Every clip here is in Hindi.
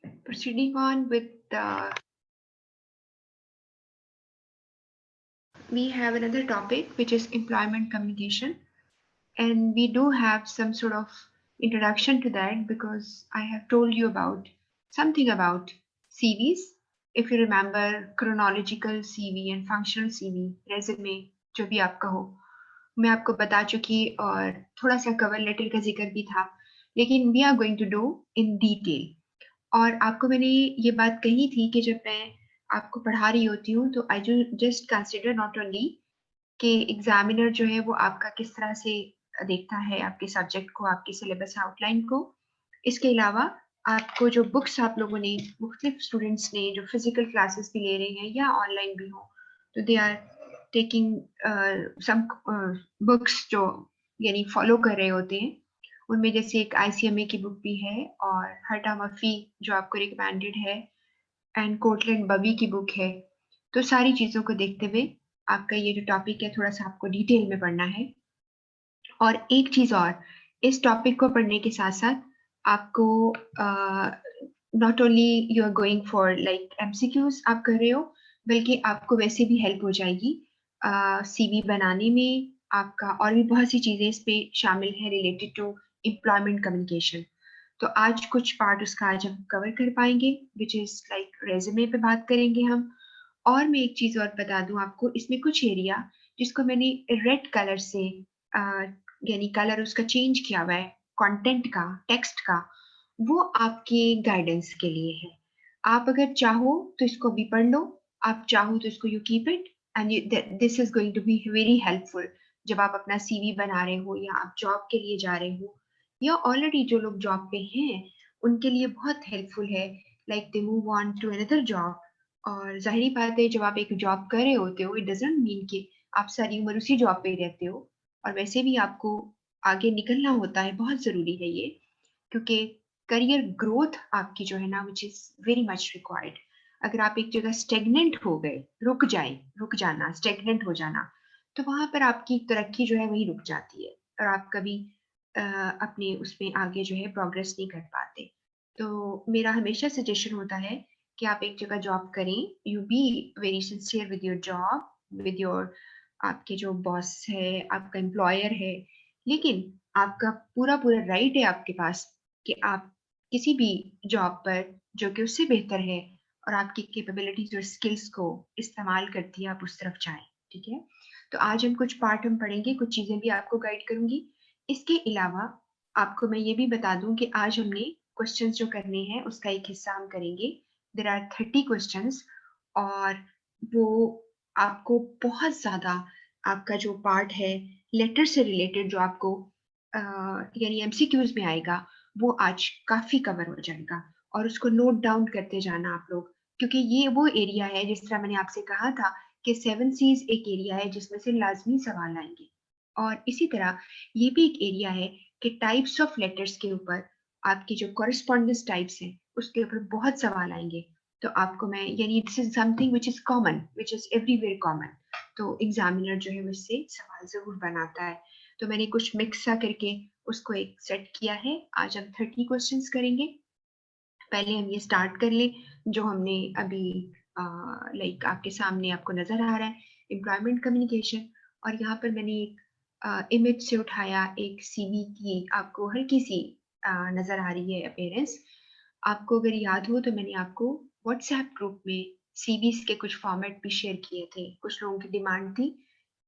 Proceeding on with we have another topic which is employment communication, and we do have some sort of introduction to that because I have told you about something about CVs. If you remember chronological CV and functional CV, resume जो भी आपका हो, मैं आपको बता चुकी और थोड़ा सा कवर लेटर का जिक्र भी था, लेकिन we are going to do in detail. और आपको मैंने ये बात कही थी कि जब मैं आपको पढ़ा रही होती हूँ तो I just consider not only कि एग्जामिनर जो है वो आपका किस तरह से देखता है आपके सब्जेक्ट को, आपके सिलेबस आउटलाइन को। इसके अलावा आपको जो बुक्स आप लोगों ने मुख्तलिफ स्टूडेंट्स ने जो फिजिकल क्लासेस भी ले रहे हैं या ऑनलाइन भी हो, तो they are taking some books जो यानी फॉलो कर रहे होते हैं, उनमें जैसे एक आईसीएमए की बुक भी है और हटा मफी जो आपको रिकमेंडेड है एंड कोटलैंड बबी की बुक है। तो सारी चीज़ों को देखते हुए आपका ये जो टॉपिक है थोड़ा सा आपको डिटेल में पढ़ना है। और एक चीज़ और, इस टॉपिक को पढ़ने के साथ-साथ आपको not only you are going for like MCQs आप कर रहे हो, बल्कि आपको वैसे भी हेल्प हो जाएगी सीवी बनाने में। आपका और भी बहुत सी चीज़ें इस पे शामिल हैं रिलेटेड टू एम्प्लॉयमेंट कम्युनिकेशन। तो आज कुछ पार्ट उसका आज हम कवर कर पाएँगे, व्हिच इज़ लाइक रिज़्यूमे पे बात करेंगे हम। और मैं एक चीज़ और बता दूँ आपको, इसमें कुछ एरिया जिसको मैंने रेड कलर से यानी कलर उसका चेंज किया हुआ है, कंटेंट का, टेक्स्ट का, वो आपके गाइडेंस के लिए है। आप अगर चाहो तो इसको अभी पढ़ लो, आप चाहो तो इसको you keep it and this is going to be very helpful जब आप अपना सीवी बना रहे हो या आप जॉब के लिए जा रहे हो या ऑलरेडी जो लोग जॉब पे हैं, उनके लिए बहुत हेल्पफुल है, like they move on to another job. और ज़ाहिर-सी बात है जब आप एक जॉब कर रहे होते हो, इट डज़न्ट मीन कि आप सारी उम्र उसी जॉब पे ही रहते हो, और वैसे भी आपको आगे निकलना होता है, बहुत ज़रूरी है ये, क्योंकि करियर ग्रोथ आपकी जो है ना which is very much required. अगर आप एक जगह स्टैग्नेंट हो गए, रुक जाना, स्टैग्नेंट हो जाना, तो वहाँ पर आपकी तरक्की जो है वहीं रुक जाती है और आप कभी अपने उसमें आगे जो है प्रोग्रेस नहीं कर पाते। तो मेरा हमेशा सजेशन होता है कि आप एक जगह जॉब करें, you be very sincere with your job, with your आपके जो बॉस है, आपका एम्प्लॉयर है, लेकिन आपका पूरा-पूरा राइट है आपके पास कि आप किसी भी जॉब पर जो कि उससे बेहतर है और आपकी कैपेबिलिटीज़ और स्किल्स को इस्तेमाल करती है, आप उस तरफ जाएँ, ठीक है? तो आज हम कुछ पार्ट हम पढ़ेंगे, कुछ चीज़ें भी आपको गाइड करूँगी। इसके अलावा आपको मैं ये भी बता दूँ कि आज हमने क्वेश्चंस जो करने हैं, उसका एक हिस्सा हम करेंगे। देयर आर 30 क्वेश्चंस और वो आपको बहुत ज़्यादा आपका जो पार्ट है, लेटर से रिलेटेड जो आपको यानी एमसीक्यूज़ में आएगा, वो आज काफ़ी कवर हो जाएगा और उसको नोट डाउन करते जाना आप लोग, क्योंकि ये वो एरिया है जिस तरह मैंने आपसे कहा था कि 7 सीज़ एक एरिया है जिसमें से लाज़मी सवाल आएँगे। और इसी तरह ये भी एक एरिया है कि टाइप्स ऑफ लेटर्स के ऊपर आपकी जो कॉरेस्पॉन्डेंस टाइप्स हैं, उसके ऊपर बहुत सवाल आएँगे। तो आपको मैं यानी this is something which is common, which is everywhere common. तो एग्ज़ामिनर जो है मुझसे सवाल ज़रूर बनाता है। तो मैंने कुछ मिक्स सा करके उसको एक सेट किया है। आज हम 30 क्वेश्चंस करेंगे। पहले हम ये स्टार्ट कर लें जो हमने अभी लाइक आपके सामने आपको नज़र आ रहा है, एम्प्लॉयमेंट कम्युनिकेशन। और यहाँ पर मैंने एक इमेज से उठाया एक सीवी की आपको हल्की-सी नज़र आ रही है अपीयरेंस। आपको अगर याद हो तो मैंने आपको व्हाट्सएप ग्रुप में सीवीज़ के कुछ फॉर्मेट भी शेयर किए थे। कुछ लोगों की डिमांड थी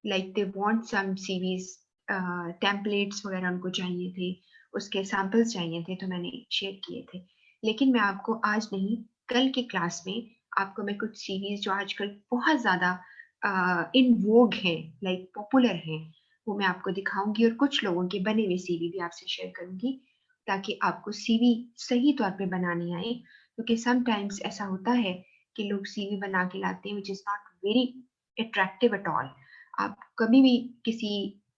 like they want some CVs templates वगैरह उनको चाहिए थे, उसके सैंपल्स चाहिए थे तो मैंने शेयर किए थे। लेकिन मैं आपको आज नहीं, कल के क्लास में आपको मैं कुछ सीरीज़ जो आजकल बहुत ज़्यादा इन वोग हैं, लाइक पॉपुलर हैं, वो मैं आपको दिखाऊँगी और कुछ लोगों के बने हुए सीवी भी आपसे शेयर करूँगी, ताकि आपको सीवी सही तौर पे बनानी आए। क्योंकि समटाइम्स ऐसा होता है कि लोग सीवी बना के लाते हैं which is not very attractive at all. आप कभी भी किसी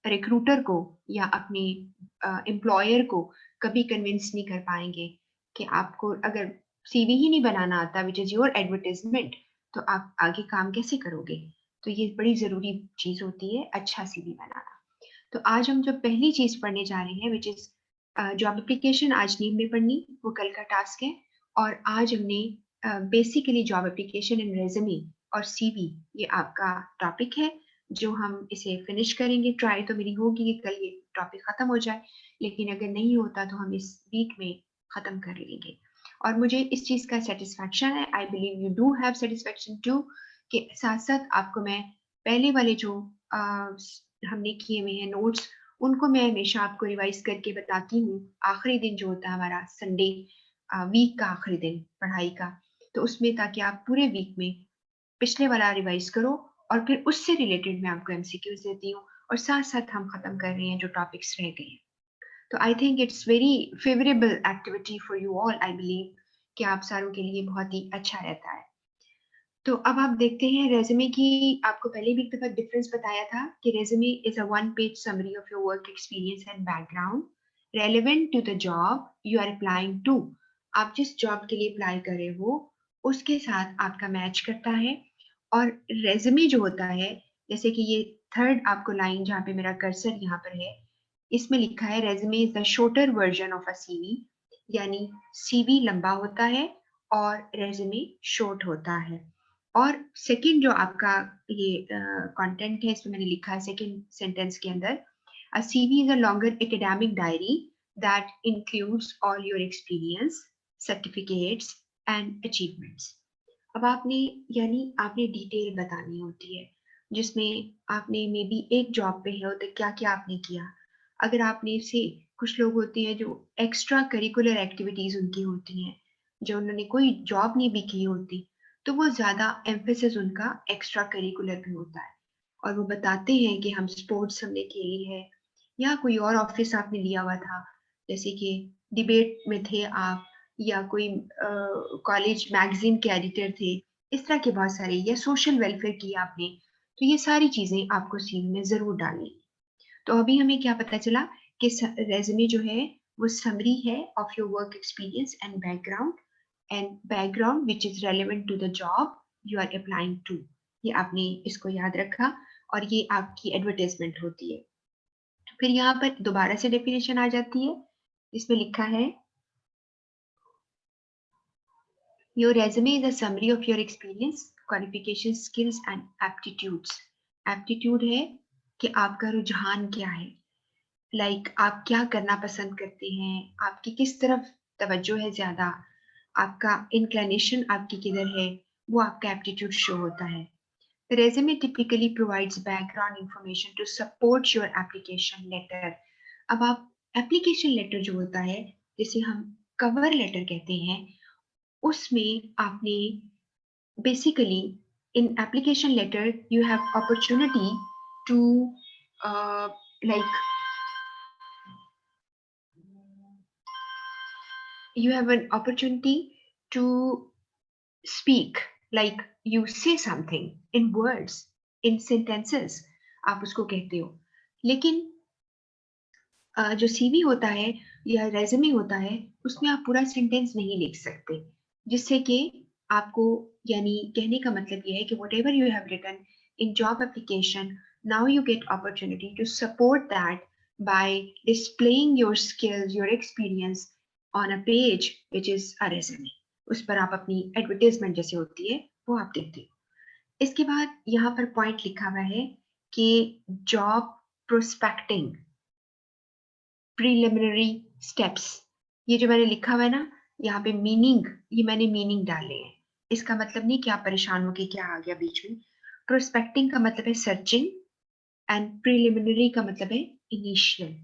रिक्रूटर को या अपने एम्प्लॉयर को कभी कन्विंस नहीं कर पाएँगे कि आपको अगर सीवी ही नहीं बनाना आता व्हिच इज़ योर एडवर्टाइज़मेंट, तो आप आगे काम कैसे करोगे? तो ये बड़ी ज़रूरी चीज़ होती है अच्छा सीवी बनाना। तो आज हम जो पहली चीज़ पढ़ने जा रहे हैं व्हिच इज़ जॉब एप्लीकेशन आज नींद में पढ़नी, वो कल का टास्क है। और आज हमने basically job application in resume और सीवी, ये आपका टॉपिक है जो हम इसे फिनिश करेंगे। ट्राई तो मेरी होगी कि कल ये टॉपिक खत्म हो जाए, लेकिन अगर नहीं होता तो हम इस वीक में खत्म कर लेंगे। और मुझे इस चीज़ का सेटिस्फैक्शन है, I believe you do have satisfaction too, कि साथ साथ आपको मैं पहले वाले जो हमने किए हुए हैं नोट्स, उनको मैं हमेशा आपको रिवाइज करके बताती हूँ। आखिरी दिन जो होता है हमारा संडे, वीक का आखिरी दिन पढ़ाई का, तो उसमें ताकि आप पूरे वीक में पिछले वाला रिवाइज करो और फिर उससे रिलेटेड मैं आपको एमसीक्यूज देती हूँ, और साथ साथ हम खत्म कर रहे हैं जो टॉपिक्स रह गए हैं। तो I think it's very favourable activity for you all, I believe कि आप सारों के लिए बहुत ही अच्छा रहता है। तो अब आप देखते हैं रेज्यूमे की, आपको पहले भी एक दफा डिफरेंस बताया था कि resume is a one page summary of your work experience and background relevant to the job you are applying to. आप जिस जॉब के लिए अप्लाई कर रहे हो उसके साथ आपका मैच करता है। और रेज्यूमे जो होता है, जैसे कि ये थर्ड आपको लाइन जहाँ पे मेरा कर्सर यहाँ पर है, इसमें लिखा है resume is the shorter version of a CV, यानी सीवी लंबा होता है और रेज्यूमे शॉर्ट होता है। और सेकंड जो आपका ये कंटेंट है, इसमें मैंने लिखा है सेकंड सेंटेंस के अंदर, a CV is a longer academic diary that includes all your experience, certificates and achievements. अब आपने, यानी आपने डिटेल बतानी होती है, जिसमें आपने मे बी एक जॉब पे है तो क्या क्या आपने किया। अगर आपने से, कुछ लोग होते हैं जो एक्स्ट्रा करिकुलर एक्टिविटीज उनकी होती हैं, जो उन्होंने कोई जॉब नहीं भी की होती, तो वो ज्यादा एम्फेसिस उनका एक्स्ट्रा करिकुलर पे होता है, और वो बताते हैं कि हम स्पोर्ट्स हमने खेली है, या कोई और ऑफिस आपने लिया हुआ था, जैसे कि डिबेट में थे आप, या कोई कॉलेज मैगजीन के एडिटर थे, इस तरह के बहुत सारे, या सोशल वेलफेयर किया आपने, तो ये सारी चीजें आपको सीवी में जरूर डालनी। तो अभी हमें क्या पता चला कि रेज्यूमे जो है वो समरी है of your work experience and background which is relevant to the job you are applying to. ये आपने इसको याद रखा, और ये आपकी एडवर्टाइजमेंट होती है। फिर यहाँ पर दोबारा से डेफिनेशन आ जाती है, इसमें लिखा है your resume is a summary of your experience, qualification, skills and aptitudes. Aptitude है कि आपका रुझान क्या है, आप क्या करना पसंद करते हैं, आपकी किस तरफ तवज्जो है ज्यादा, आपका इंक्लिनेशन आपकी किधर है, वो आपका एप्टीट्यूड शो होता है। The resume typically provides background information to support your application letter. अब आप एप्लीकेशन लेटर जो होता है, जिसे हम कवर लेटर कहते हैं, उसमें आपने basically, in application letter you have opportunity to like you have an opportunity to speak, like you say something in words, in sentences, आप उसको कहते हो। लेकिन जो सीवी होता है या रेज्यूमे होता है, उसमें आप पूरा सेंटेंस नहीं लिख सकते, जिससे कि आपको, यानी कहने का मतलब ये है कि whatever you have written in job application, now you get opportunity to support that by displaying your skills, your experience on a page which is a resume. उस पर आप अपनी एडवर्टाइजमेंट जैसे होती है वो आप देखते हो। इसके बाद यहाँ पर पॉइंट लिखा हुआ है कि जॉब प्रोस्पेक्टिंग प्रीलिमिनरी स्टेप्स, ये जो मैंने लिखा हुआ है ना, यहाँ पे मीनिंग, ये मैंने मीनिंग डाले हैं। इसका मतलब नहीं कि आप परेशान हो कि क्या आ गया बीच में। प्रोस्पेक्टिंग का मतलब है सर्चिंग, एंड प्रीलिमिनरी का मतलब है इनिशियल।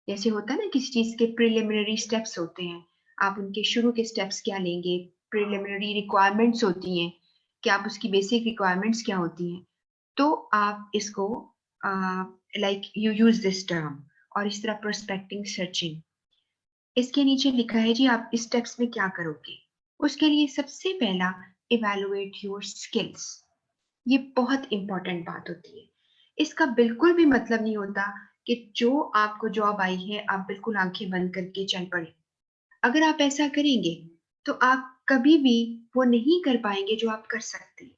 जैसे होता है ना, किसी चीज के प्रीलिमिनरी स्टेप्स होते हैं, आप उनके शुरू के स्टेप्स क्या लेंगे, प्रीलिमिनरी रिक्वायरमेंट्स होती हैं कि आप उसकी बेसिक रिक्वायरमेंट्स क्या होती हैं, तो आप इसको like you use this term. और इस तरह प्रोस्पेक्टिंग, सर्चिंग, इसके नीचे लिखा है जी आप इस स्टेप्स में क्या करोगे। उसके लिए सबसे पहला, इवेलुएट योर स्किल्स। ये बहुत इंपॉर्टेंट बात होती है। इसका बिल्कुल भी मतलब नहीं होता कि जो आपको जॉब आई है आप बिल्कुल आंखें बंद करके चल पड़े। अगर आप ऐसा करेंगे तो आप कभी भी वो नहीं कर पाएंगे जो आप कर सकते हैं,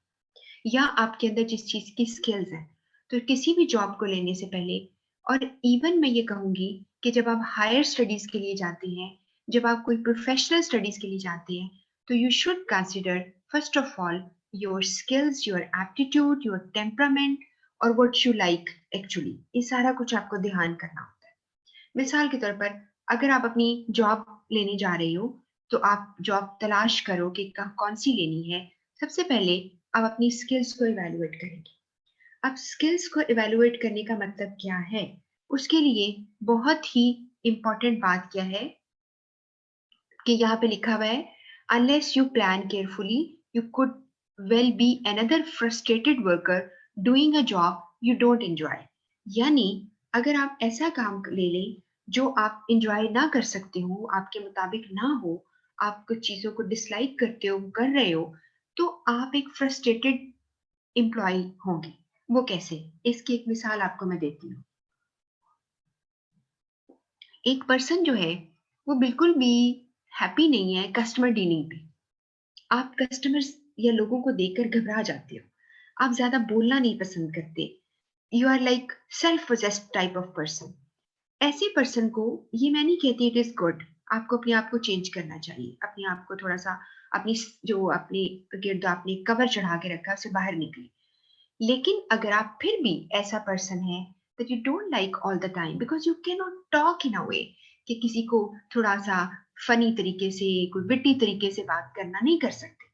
या आपके अंदर जिस चीज की स्किल्स है। तो किसी भी जॉब को लेने से पहले, और इवन मैं ये कहूंगी कि जब आप हायर स्टडीज के लिए जाते हैं, जब आप कोई प्रोफेशनल स्टडीज के लिए जाते हैं, तो you should consider first of all your skills, your aptitude, your temperament और व्हाट यू लाइक एक्चुअली। ये सारा कुछ आपको ध्यान करना होता है। मिसाल के तौर पर अगर आप अपनी जॉब लेने जा रही हो तो आप जॉब तलाश करो कि कौन सी लेनी है। सबसे पहले आप अपनी स्किल्स को इवेलुएट करेंगे। अब स्किल्स को इवेलुएट करने का मतलब क्या है, उसके लिए बहुत ही इंपॉर्टेंट बात क्या है कि यहाँ पे लिखा हुआ है unless you plan carefully you could well be another frustrated worker doing a job you don't enjoy. यानी अगर आप ऐसा काम ले लें जो आप एंजॉय ना कर सकते हो, आपके मुताबिक ना हो, आप कुछ चीजों को डिसलाइक करते हो, कर रहे हो, तो आप एक फ्रस्ट्रेटेड एम्प्लॉय होंगे। वो कैसे? इसकी एक मिसाल आपको मैं देती हूँ। एक पर्सन जो है वो बिल्कुल भी हैप्पी नहीं है कस्टमर डीलिंग पे। आप कस्टमर्स या लोगों को देखकर घबरा जाते हो, आप ज्यादा बोलना नहीं पसंद करते, you are like self possessed type of person. ऐसे पर्सन को ये मैं नहीं कहती इट इज गुड, आपको अपने आप को चेंज करना चाहिए, अपने आप को थोड़ा सा अपनी जो अपने गिर्द आपने कवर चढ़ा के रखा है उससे बाहर निकले। लेकिन अगर आप फिर भी ऐसा पर्सन है that you don't like all the time because you cannot talk in a way कि किसी को थोड़ा सा फनी तरीके से, कोई विट्टी तरीके से बात करना नहीं कर सकते,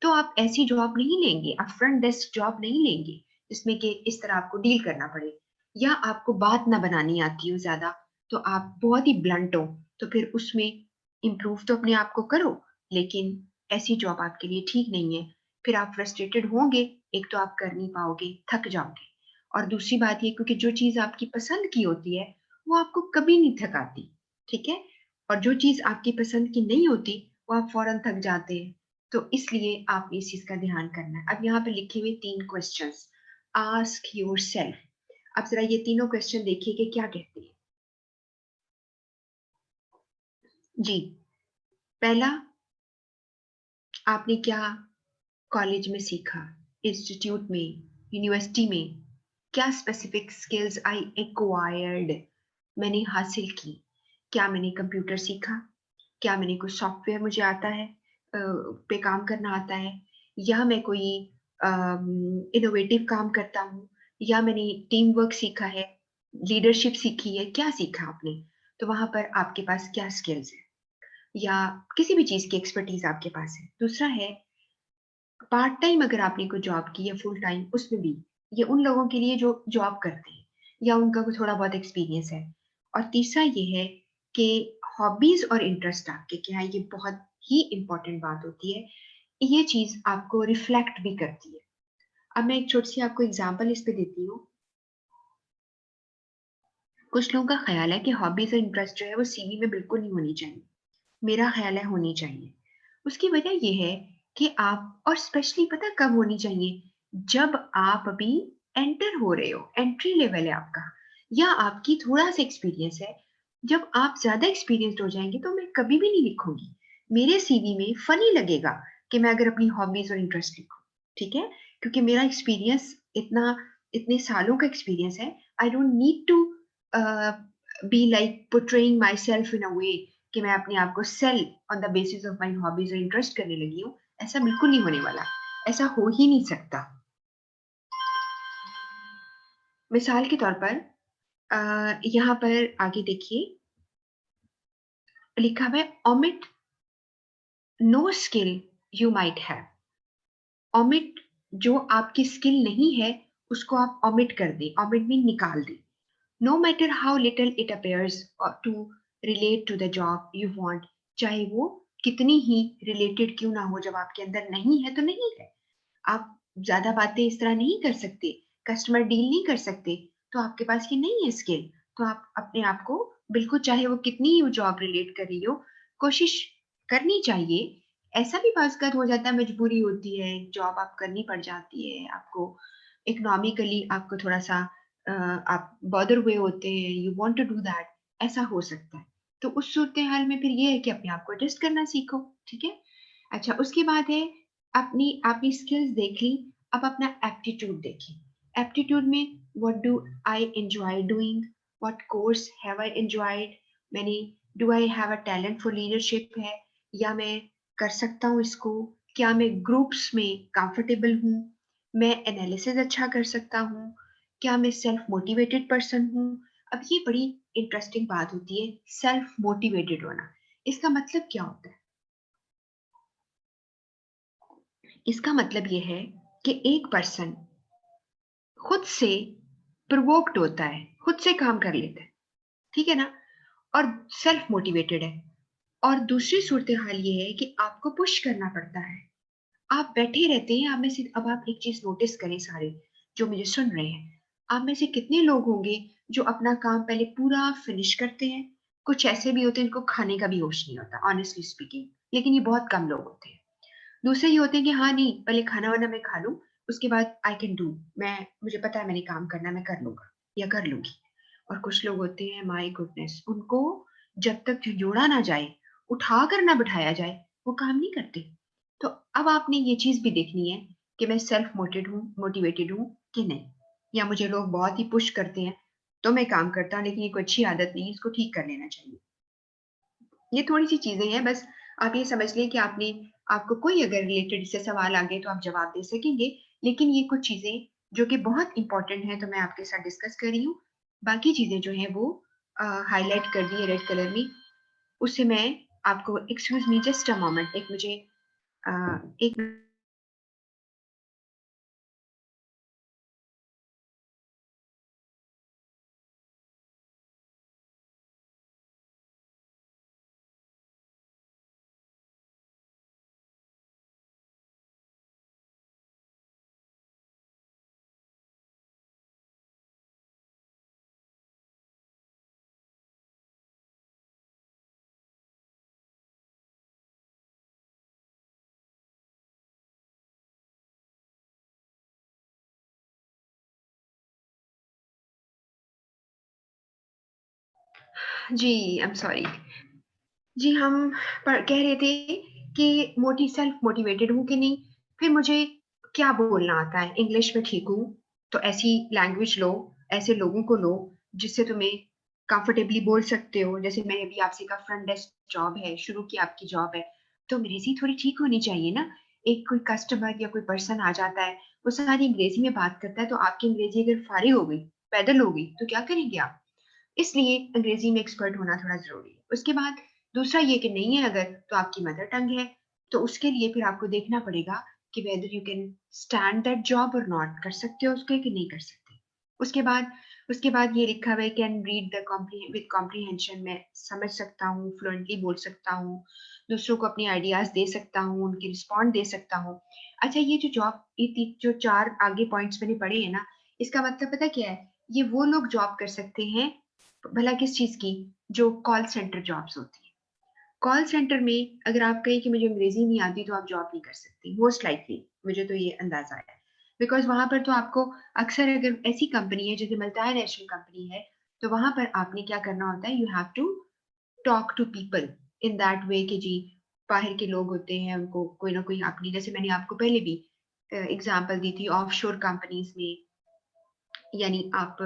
तो आप ऐसी जॉब नहीं लेंगे, आप फ्रंट डेस्क जॉब नहीं लेंगे जिसमें कि इस तरह आपको डील करना पड़े, या आपको बात ना बनानी आती हो ज्यादा, तो आप बहुत ही ब्लंट हो, तो फिर उसमें इम्प्रूव तो अपने आप को करो, लेकिन ऐसी जॉब आपके लिए ठीक नहीं है। फिर आप फ्रस्ट्रेटेड होंगे, एक तो आप कर नहीं पाओगे, थक जाओगे, और दूसरी बात ये क्योंकि जो चीज आपकी पसंद की होती है वो आपको कभी नहीं थकाती, ठीक है, और जो चीज आपकी पसंद की नहीं होती वो आप फौरन थक जाते हैं। तो इसलिए आप इस चीज का ध्यान करना है। अब यहाँ पे लिखे हुए 3 क्वेश्चंस, आस्क योर सेल्फ। अब जरा ये तीनों क्वेश्चन देखिए कि क्या कहते हैं। जी, पहला, आपने क्या कॉलेज में सीखा, इंस्टीट्यूट में, यूनिवर्सिटी में, क्या स्पेसिफिक स्किल्स आई एक्वायर्ड, मैंने हासिल की, क्या मैंने कंप्यूटर सीखा, क्या मैंने कुछ सॉफ्टवेयर मुझे आता है, पे काम करना आता है, या मैं कोई इनोवेटिव काम करता हूँ, या मैंने टीम वर्क सीखा है, लीडरशिप सीखी है, क्या सीखा आपने, तो वहां पर आपके पास क्या स्किल्स है, या किसी भी चीज की एक्सपर्टीज आपके पास है। दूसरा है पार्ट टाइम, अगर आपने कोई जॉब की या फुल टाइम, उसमें भी ये उन लोगों के लिए जो जॉब करते हैं या उनका कोई थोड़ा बहुत एक्सपीरियंस है। और तीसरा ये है कि हॉबीज और इंटरेस्ट आपके क्या है, ये बहुत ही इंपॉर्टेंट बात होती है, ये चीज आपको रिफ्लेक्ट भी करती है। अब मैं एक छोटी सी आपको एग्जांपल इस पे देती हूँ। कुछ लोगों का ख्याल है कि हॉबीज और इंटरेस्ट जो है वो सीवी में बिल्कुल नहीं होनी चाहिए, मेरा ख्याल है होनी चाहिए। उसकी वजह ये है कि आप, और स्पेशली पता कब होनी चाहिए, जब आप अभी एंटर हो रहे हो, एंट्री लेवल है आपका, या आपकी थोड़ा सा एक्सपीरियंस है। जब आप ज्यादा एक्सपीरियंस्ड हो जाएंगे तो मैं कभी भी नहीं लिखूंगी, मेरे सीवी में फनी लगेगा कि मैं अगर अपनी हॉबीज और इंटरेस्ट लिखूं, ठीक है, क्योंकि मेरा एक्सपीरियंस इतना, इतने सालों का एक्सपीरियंस है। I don't need to be like portraying my self in a way कि मैं अपने आप को sell on the basis of my hobbies और इंटरेस्ट करने लगी हूँ। ऐसा बिल्कुल नहीं होने वाला, ऐसा हो ही नहीं सकता। मिसाल के तौर पर यहाँ पर आगे देखिए, लिखा हुआ है omit no skill you might have. Omit, जो आपकी स्किल नहीं है उसको आप ओमिट कर दें, ओमिट मीन निकाल दें। No matter how little it appears to relate to the job you want, चाहे वो कितनी ही रिलेटेड क्यों ना हो, जब आपके अंदर नहीं है तो नहीं है। आप ज्यादा बातें इस तरह नहीं कर सकते, कस्टमर डील नहीं कर सकते, तो आपके पास ये नहीं है स्किल, तो आप अपने आप को बिल्कुल, चाहे वो कितनी ही जॉब रिलेट कर रही हो, कोशिश करनी चाहिए। ऐसा भी बाज़ हो जाता है, मजबूरी होती है, जॉब आप करनी पड़ जाती है, आपको इकोनॉमिकली आपको थोड़ा सा आप बॉदर हुए होते हैं, you want to do that, ऐसा हो सकता है। तो उस सूरत हाल में फिर ये है कि अपने आप को एडजस्ट करना सीखो, ठीक है। अच्छा, उसके बाद है अपनी आपकी स्किल्स देख ली, अब अपना एप्टीट्यूड देखें। एप्टीट्यूड में what do I enjoy doing, what course have I enjoyed, मैंने, do I have a talent for leadership है, या मैं कर सकता हूँ इसको, क्या मैं ग्रुप्स में कंफर्टेबल हूँ, मैं एनालिसिस अच्छा कर सकता हूँ, क्या मैं सेल्फ मोटिवेटेड पर्सन हूँ। अब ये बड़ी इंटरेस्टिंग बात होती है, सेल्फ मोटिवेटेड होना। इसका मतलब क्या होता है? इसका मतलब ये है कि एक पर्सन खुद से प्रोवोक्ड होता है, खुद से काम कर लेता है, ठीक है ना, और सेल्फ मोटिवेटेड है। और दूसरी सूरत हाल ये है कि आपको पुश करना पड़ता है, आप बैठे रहते हैं। आप में से अब आप एक चीज नोटिस करें, सारे जो मुझे सुन रहे हैं, आप में से कितने लोग होंगे जो अपना काम पहले पूरा फिनिश करते हैं? कुछ ऐसे भी होते हैं इनको खाने का भी होश नहीं होता, ऑनेस्टली स्पीकिंग, लेकिन ये बहुत कम लोग होते हैं। दूसरे ये होते हैं कि हाँ नहीं, पहले खाना वाना मैं खा लूं, उसके बाद आई कैन डू, मैं मुझे पता है मैंने काम करना, मैं कर लूंगा या कर लूंगी। और कुछ लोग होते हैं, माय गुडनेस, उनको जब तक झंझोड़ा ना जाए, उठा कर ना बिठाया जाए, वो काम नहीं करते। तो अब आपने ये चीज भी देखनी है कि मैं सेल्फ मोटिवेटेड हूँ कि नहीं, या मुझे लोग बहुत ही पुश करते हैं तो मैं काम करता हूँ, लेकिन ये कोई अच्छी आदत नहीं है, इसको ठीक कर लेना चाहिए। ये थोड़ी सी चीजें हैं, बस आप ये समझ लें कि आपको कोई अगर रिलेटेड इससे सवाल आ गए तो आप जवाब दे सकेंगे। लेकिन ये कुछ चीजें जो कि बहुत इंपॉर्टेंट है तो मैं आपके साथ डिस्कस कर रही हूँ। बाकी चीजें जो है वो हाईलाइट कर दी है रेड कलर में, उससे मैं आपको, excuse me just a moment, एक मुझे एक जी, आई एम सॉरी। जी, हम कह रहे थे कि सेल्फ मोटिवेटेड हूँ कि नहीं। फिर मुझे क्या बोलना आता है? इंग्लिश में ठीक हूँ, तो ऐसी लैंग्वेज लो, ऐसे लोगों को लो जिससे तुम्हें कंफर्टेबली बोल सकते हो। जैसे मैंने भी आपसे कहा, फ्रंट डेस्क जॉब है, शुरू की आपकी जॉब है, तो अंग्रेजी थोड़ी ठीक होनी चाहिए ना। एक कोई कस्टमर या कोई पर्सन आ जाता है, वो सारी अंग्रेजी में बात करता है, तो आपकी अंग्रेजी अगर फारी हो गई, पैदल हो गई, तो क्या करेंगे आप? इसलिए अंग्रेजी में एक्सपर्ट होना थोड़ा जरूरी है। उसके बाद दूसरा ये कि नहीं है अगर, तो आपकी मदर टंग है, तो उसके लिए फिर आपको देखना पड़ेगा कि whether you can stand that job और नॉट, कर सकते हो उसके कि नहीं कर सकते। उसके बाद ये लिखा हुआ है, can read the with comprehension, मैं समझ सकता हूँ, फ्लुएंटली बोल सकता हूँ, दूसरों को अपनी आइडियाज दे सकता हूँ, उनकी रिस्पॉन्ड दे सकता हूँ। अच्छा, ये जो जॉब, जो चार आगे पॉइंट्स मैंने पढ़े हैं ना, इसका मतलब पता क्या है? ये वो लोग जॉब कर सकते हैं, भला किस चीज की? जो कॉल सेंटर जॉब्स होती है। कॉल सेंटर में अगर आप कहें कि मुझे अंग्रेजी नहीं आती, तो आप जॉब नहीं कर सकती मोस्ट लाइकली, मुझे तो ये अंदाजा है। बिकॉज वहां पर तो आपको अक्सर, अगर ऐसी कंपनी है जैसे मल्टीनेशनल कंपनी है, तो वहां पर आपने क्या करना होता है, you have to talk to people in that way कि जी, बाहर के लोग होते हैं, उनको कोई ना कोई अपनी, जैसे मैंने आपको पहले भी एग्जाम्पल दी थी ऑफशोर कंपनीज में, यानी आप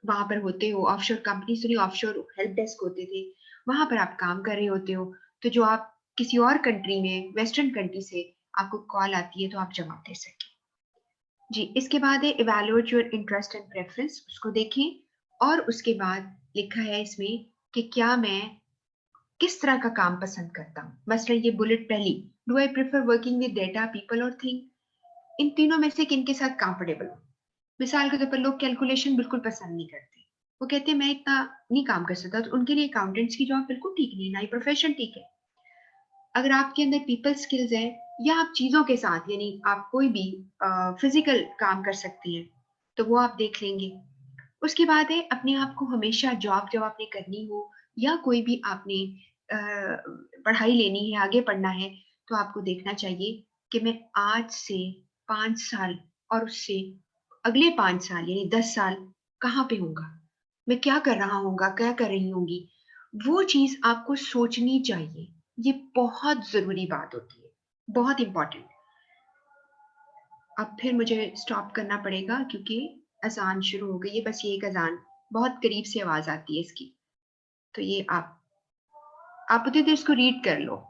वहां पर होते हो, ऑफशोर कंपनी सुनी, ऑफशोर हेल्प डेस्क होते थे, वहां पर आप काम कर रहे होते हो। तो जो आप किसी और कंट्री में, वेस्टर्न कंट्री से आपको कॉल आती है, तो आप जवाब दे सकें। जी, इसके बाद है evaluate your interest and preference, उसको देखें। और उसके बाद लिखा है इसमें कि क्या मैं किस तरह का काम पसंद करता हूँ। मसलन ये बुलेट पहली, do I prefer working with data, people और थिंग, इन तीनों में से किन के साथ कंफर्टेबल हूँ। मिसाल के तौर पर लोग कैलकुलेशन बिल्कुल पसंद नहीं करते, वो कहते हैं मैं इतना नहीं काम कर सकता, तो उनके लिए अकाउंटेंट्स की जॉब बिल्कुल ठीक नहीं है, ना ही प्रोफेशन ठीक है। अगर आपके अंदर पीपल स्किल्स है, या आप चीजों के साथ, यानी आप कोई भी फिजिकल काम कर सकती हैं, तो वो आप देख लेंगे। उसके बाद है, अपने आप को हमेशा जॉब जब आपने करनी हो, या कोई भी आपने पढ़ाई लेनी है, आगे पढ़ना है, तो आपको देखना चाहिए कि मैं आज से 5 साल और उससे अगले 5 साल, यानी 10 साल कहाँ पे होऊंगा, मैं क्या कर रहा होऊंगा, क्या कर रही होंगी, वो चीज आपको सोचनी चाहिए। ये बहुत जरूरी बात होती है, बहुत इंपॉर्टेंट। अब फिर मुझे स्टॉप करना पड़ेगा क्योंकि अजान शुरू हो गई है, बस ये एक अजान बहुत करीब से आवाज आती है इसकी, तो ये आप आप होते तो इसको रीड कर लो।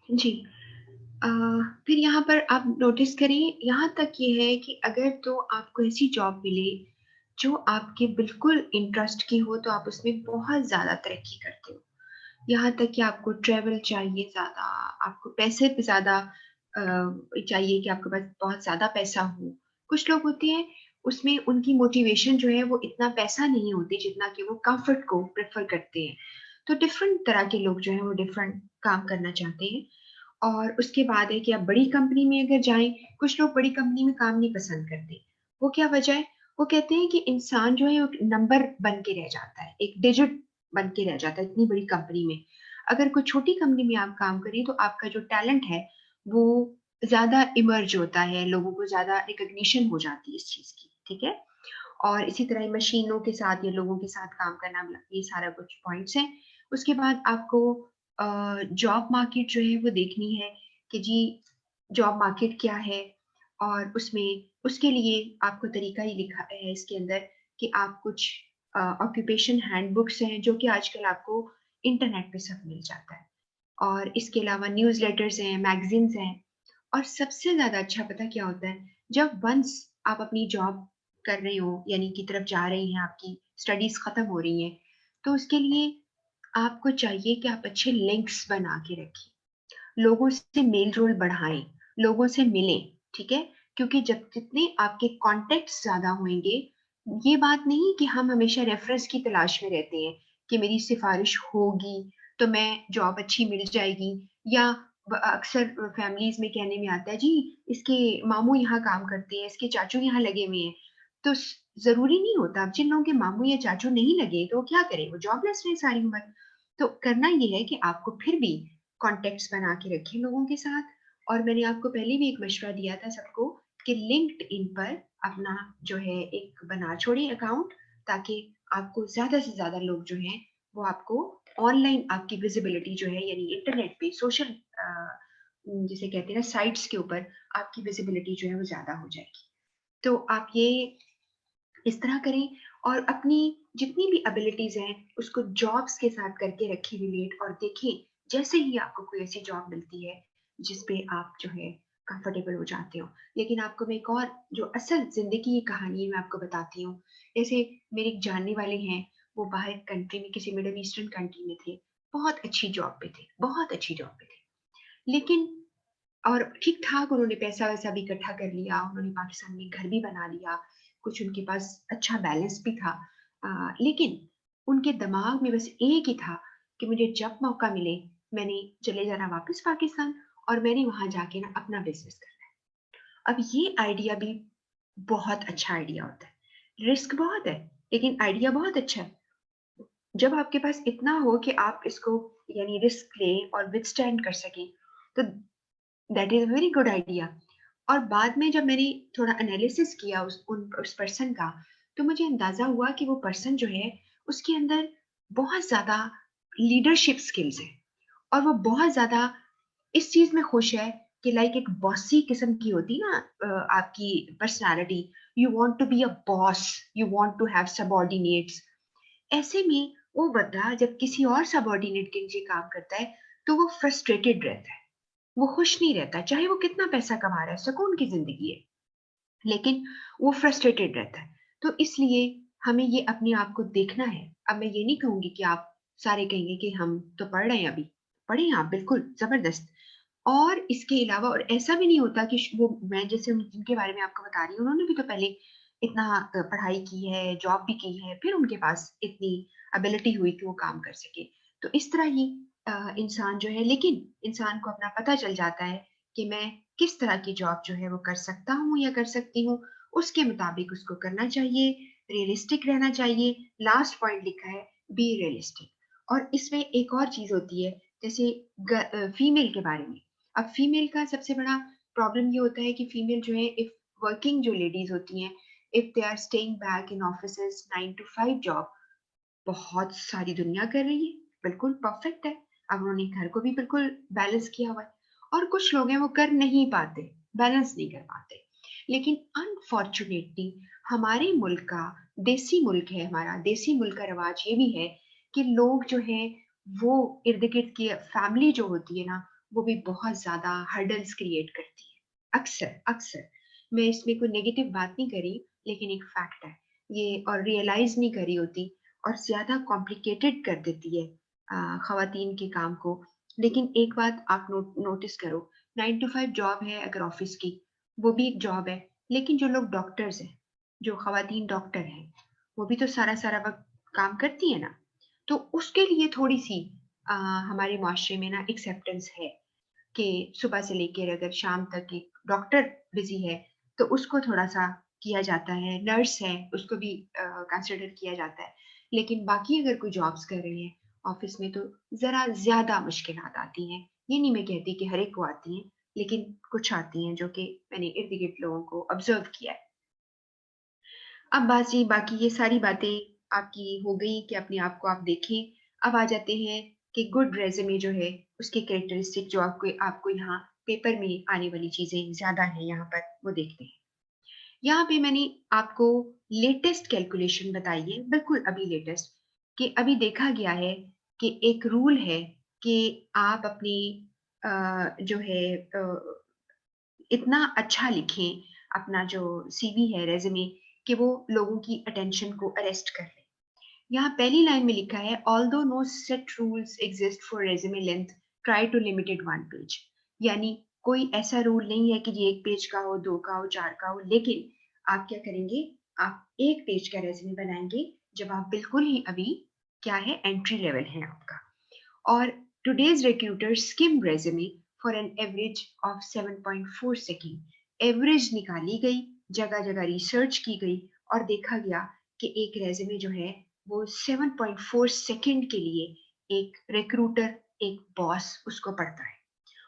जी। अ, फिर यहाँ पर आप नोटिस करें, यहाँ तक ये है कि अगर तो आपको ऐसी जॉब मिले जो आपके बिल्कुल इंटरेस्ट की हो, तो आप उसमें बहुत ज़्यादा तरक्की करते हो। यहाँ तक कि आपको ट्रैवल चाहिए ज़्यादा, आपको पैसे पे ज़्यादा चाहिए कि आपके पास बहुत ज़्यादा पैसा हो। कुछ लोग होते हैं, उसमें उनकी मोटिवेशन जो है वो इतना पैसा नहीं होती जितना कि वो कम्फर्ट को प्रेफ़र करते हैं। तो डिफरेंट तरह के लोग जो हैं वो डिफरेंट काम करना चाहते हैं। और उसके बाद है कि आप बड़ी कंपनी में अगर जाएँ, कुछ लोग बड़ी कंपनी में काम नहीं पसंद करते। वो क्या वजह है? वो कहते हैं कि इंसान जो है वो एक नंबर बन के रह जाता है, एक डिजिट बन के रह जाता है इतनी बड़ी कंपनी में। अगर कोई छोटी कंपनी में आप काम करें तो आपका जो टैलेंट है वो ज़्यादा इमर्ज होता है, लोगों को ज़्यादा रिकॉग्निशन हो जाती है इस चीज़ की, ठीक है? और इसी तरह मशीनों के साथ या लोगों के साथ काम करना, ये सारा कुछ पॉइंट्स हैं। उसके बाद आपको जॉब मार्केट जो है वो देखनी है कि जी जॉब मार्केट क्या है, और उसमें उसके लिए आपको तरीका ही लिखा है इसके अंदर कि आप कुछ ऑक्यूपेशन हैंडबुक्स हैं जो कि आजकल आपको इंटरनेट पे सब मिल जाता है। और इसके अलावा न्यूज़लेटर्स हैं, मैगज़ीन्स हैं। और सबसे ज़्यादा अच्छा पता क्या होता है? जब वन्स आप अपनी जॉब कर रहे हो, यानी की तरफ जा रही हैं, आपकी स्टडीज़ खत्म हो रही हैं, तो उसके लिए आपको चाहिए कि आप अच्छे लिंक्स बना के रखें। लोगों से मेल-जोल बढ़ाएँ, लोगों से मिलें, ठीक है? क्योंकि जब जितने आपके कॉन्टैक्ट्स ज़्यादा होंगे, ये बात नहीं कि हम हमेशा रेफ़रेंस की तलाश में रहते हैं कि मेरी सिफ़ारिश होगी, तो मैं जॉब अच्छी मिल जाएगी, या अक्सर फैमिलीज़ में कहने में आता है, जी, इसके मामू यहाँ काम करते हैं, इसके चाचू यहाँ लगे हुए हैं। तो ज़रूरी नहीं होता, अब जिन लोगों के मामू या चाचू नहीं लगे, तो वो क्या करें? वो जॉबलेस रहे सारी उम्र। तो करना ये है कि आपको फिर भी कॉन्टैक्ट्स बना के रखें लोगों के साथ। और मैंने आपको पहले भी एक मशवरा दिया था सबको कि लिंक्डइन पर अपना जो है एक बना छोड़िए अकाउंट, ताकि आपको ज़्यादा से ज़्यादा लोग जो हैं वो आपको ऑनलाइन, आपकी विज़िबिलिटी जो है यानी इंटरनेट पे सोशल जिसे कहते हैं ना साइट्स के ऊपर आपकी विज़िबिलिटी जो है वो ज़्यादा हो जाएगी। तो आप ये इस तरह करें, और अपनी जितनी भी एबिलिटीज़ हैं, उसको जॉब्स के साथ करके रखें रिलेट, और देखें जैसे ही आपको कोई ऐसी जॉब मिलती है, जिस पे आप जो है कंफर्टेबल हो जाते हो। लेकिन आपको मैं एक और जो असल ज़िंदगी की कहानी है मैं आपको बताती हूँ। जैसे मेरे एक जानने वाले हैं, वो बाहर कंट्री में किसी मिडल ईस्टर्न कंट्री में थे, बहुत अच्छी जॉब पे थे, बहुत अच्छी जॉब पे थे। लेकिन और ठीक-ठाक उन्होंने पैसा-वैसा भी इकट्ठा कर लिया, उन्होंने पाकिस्तान में घर भी बना लिया, कुछ उनके पास अच्छा बैलेंस भी था। लेकिन उनके दिमाग में बस एक ही था कि मुझे जब मौका मिले, मैंने चले जाना वापस पाकिस्तान, और मैंने वहाँ जाके ना अपना बिज़नेस करना है। अब ये आइडिया भी बहुत अच्छा आइडिया होता है। रिस्क बहुत है, लेकिन आइडिया बहुत अच्छा है। जब आपके पास इतना हो कि आप इसको यानी रिस्क लें और विथस्टैंड कर सकें, तो that is a very good idea. और बाद में जब मैंने थोड़ा एनालिसिस किया उस पर्सन का, तो मुझे अंदाज़ा हुआ कि वो पर्सन जो है, उसके अंदर बहुत ज़्यादा लीडरशिप स्किल्स हैं। और वो बहुत ज्यादा इस चीज में खुश है कि लाइक एक बॉसी किस्म की होती ना आपकी personality, you want to be a boss, you want to have subordinates. ऐसे में वो बंदा जब किसी और सबऑर्डिनेट के नीचे काम करता है तो वो फ्रस्ट्रेटेड रहता है, वो खुश नहीं रहता, चाहे वो कितना पैसा कमा रहा है, सुकून की जिंदगी है, लेकिन वो फ्रस्ट्रेटेड रहता है। तो इसलिए हमें ये अपने आप को देखना है। अब मैं ये नहीं कहूंगी कि आप सारे कहेंगे कि हम तो पढ़ रहे हैं, अभी पढ़े आप बिल्कुल जबरदस्त। और इसके अलावा और ऐसा भी नहीं होता कि वो मैं जैसे जिनके बारे में आपको बता रही हूँ उन्होंने भी तो पहले इतना पढ़ाई की है, जॉब भी की है, फिर उनके पास इतनी एबिलिटी हुई कि वो काम कर सके। तो इस तरह ही इंसान जो है, लेकिन इंसान को अपना पता चल जाता है कि मैं किस तरह की जॉब जो है वो कर सकता हूँ या कर सकती हूँ, उसके मुताबिक उसको करना चाहिए, रियलिस्टिक रहना चाहिए। लास्ट पॉइंट लिखा है बी रियलिस्टिक। और इसमें एक और चीज होती है, जैसे फीमेल के बारे में। अब फीमेल का सबसे बड़ा प्रॉब्लम ये होता है कि फीमेल जो है, इफ वर्किंग जो लेडीज होती हैं, if they are staying back in offices 9 to 5 job, बहुत सारी दुनिया कर रही है, बिल्कुल परफेक्ट है। अब उन्होंने घर को भी बिल्कुल बैलेंस किया हुआ है। और कुछ लोग हैं वो कर नहीं पाते, बैलेंस नहीं कर पाते। लेकिन अनफॉर्चुनेटली हमारे मुल्क का, देसी मुल्क है हमारा, देसी मुल्क का रिवाज ये भी है कि लोग जो है वो इर्द गिर्द की फैमिली जो होती है ना, वो भी बहुत ज्यादा हर्डल्स क्रिएट करती है, अक्सर अक्सर। मैं इसमें कोई नेगेटिव बात नहीं करी, लेकिन एक फैक्ट है ये, और रियलाइज नहीं करी होती और ज्यादा कॉम्प्लिकेटेड कर देती है खवातीन के काम को। लेकिन एक बात आप नोटिस करो, 9 to 5 जॉब है अगर ऑफिस की, वो भी एक जॉब है। लेकिन जो लोग डॉक्टर्स हैं, जो खवातीन डॉक्टर हैं, वो भी तो सारा सारा वक्त काम करती है ना। तो उसके लिए थोड़ी सी हमारे माशरे में ना एक्सेप्टेंस है कि सुबह से लेकर अगर शाम तक एक डॉक्टर बिजी है तो उसको थोड़ा सा किया जाता है, नर्स है उसको भी कंसिडर किया जाता है। लेकिन बाकी अगर कोई जॉब्स कर रही है ऑफिस में तो जरा ज्यादा मुश्किलात आती हैं। ये नहीं मैं कहती कि हर एक को आती हैं, लेकिन कुछ आती हैं जो कि मैंने इर्द गिर्द लोगों को ऑब्जर्व किया है। अब बाजी बाकी ये सारी बातें आपकी हो गई कि अपने आप को आप देखें। अब आ जाते हैं कि गुड रेज़्यूमे जो है उसके कैरेक्टरिस्टिक जो आपको आपको यहाँ पेपर में आने वाली चीजें ज्यादा हैं यहाँ पर, वो देखते हैं। यहाँ पे मैंने आपको लेटेस्ट कैलकुलेशन बताई है, बिल्कुल अभी लेटेस्ट, कि अभी देखा गया है कि एक रूल है कि आप अपनी जो है इतना अच्छा लिखें अपना जो सीवी है, रेज्यूमे, कि वो लोगों की अटेंशन को अरेस्ट कर ले। यहाँ पहली लाइन में लिखा है although no set rules exist for resume length, try to limited 1 page. यानी कोई ऐसा रूल नहीं है कि ये 1 पेज का हो, 2 का हो, 4 का हो, लेकिन आप क्या करेंगे, आप 1 पेज का रेज्यूमे बनाएंगे जब आप बिल्कुल ही अभी क्या है, एंट्री लेवल है आपका। और today's recruiter skim resume for an average of 7.4 second. Average निकाली गई, जगह जगह रिसर्च की गई और देखा गया कि एक रेज्यूमे जो है वो 7.4 सेकेंड के लिए एक रिक्रूटर, एक बॉस उसको पढ़ता है।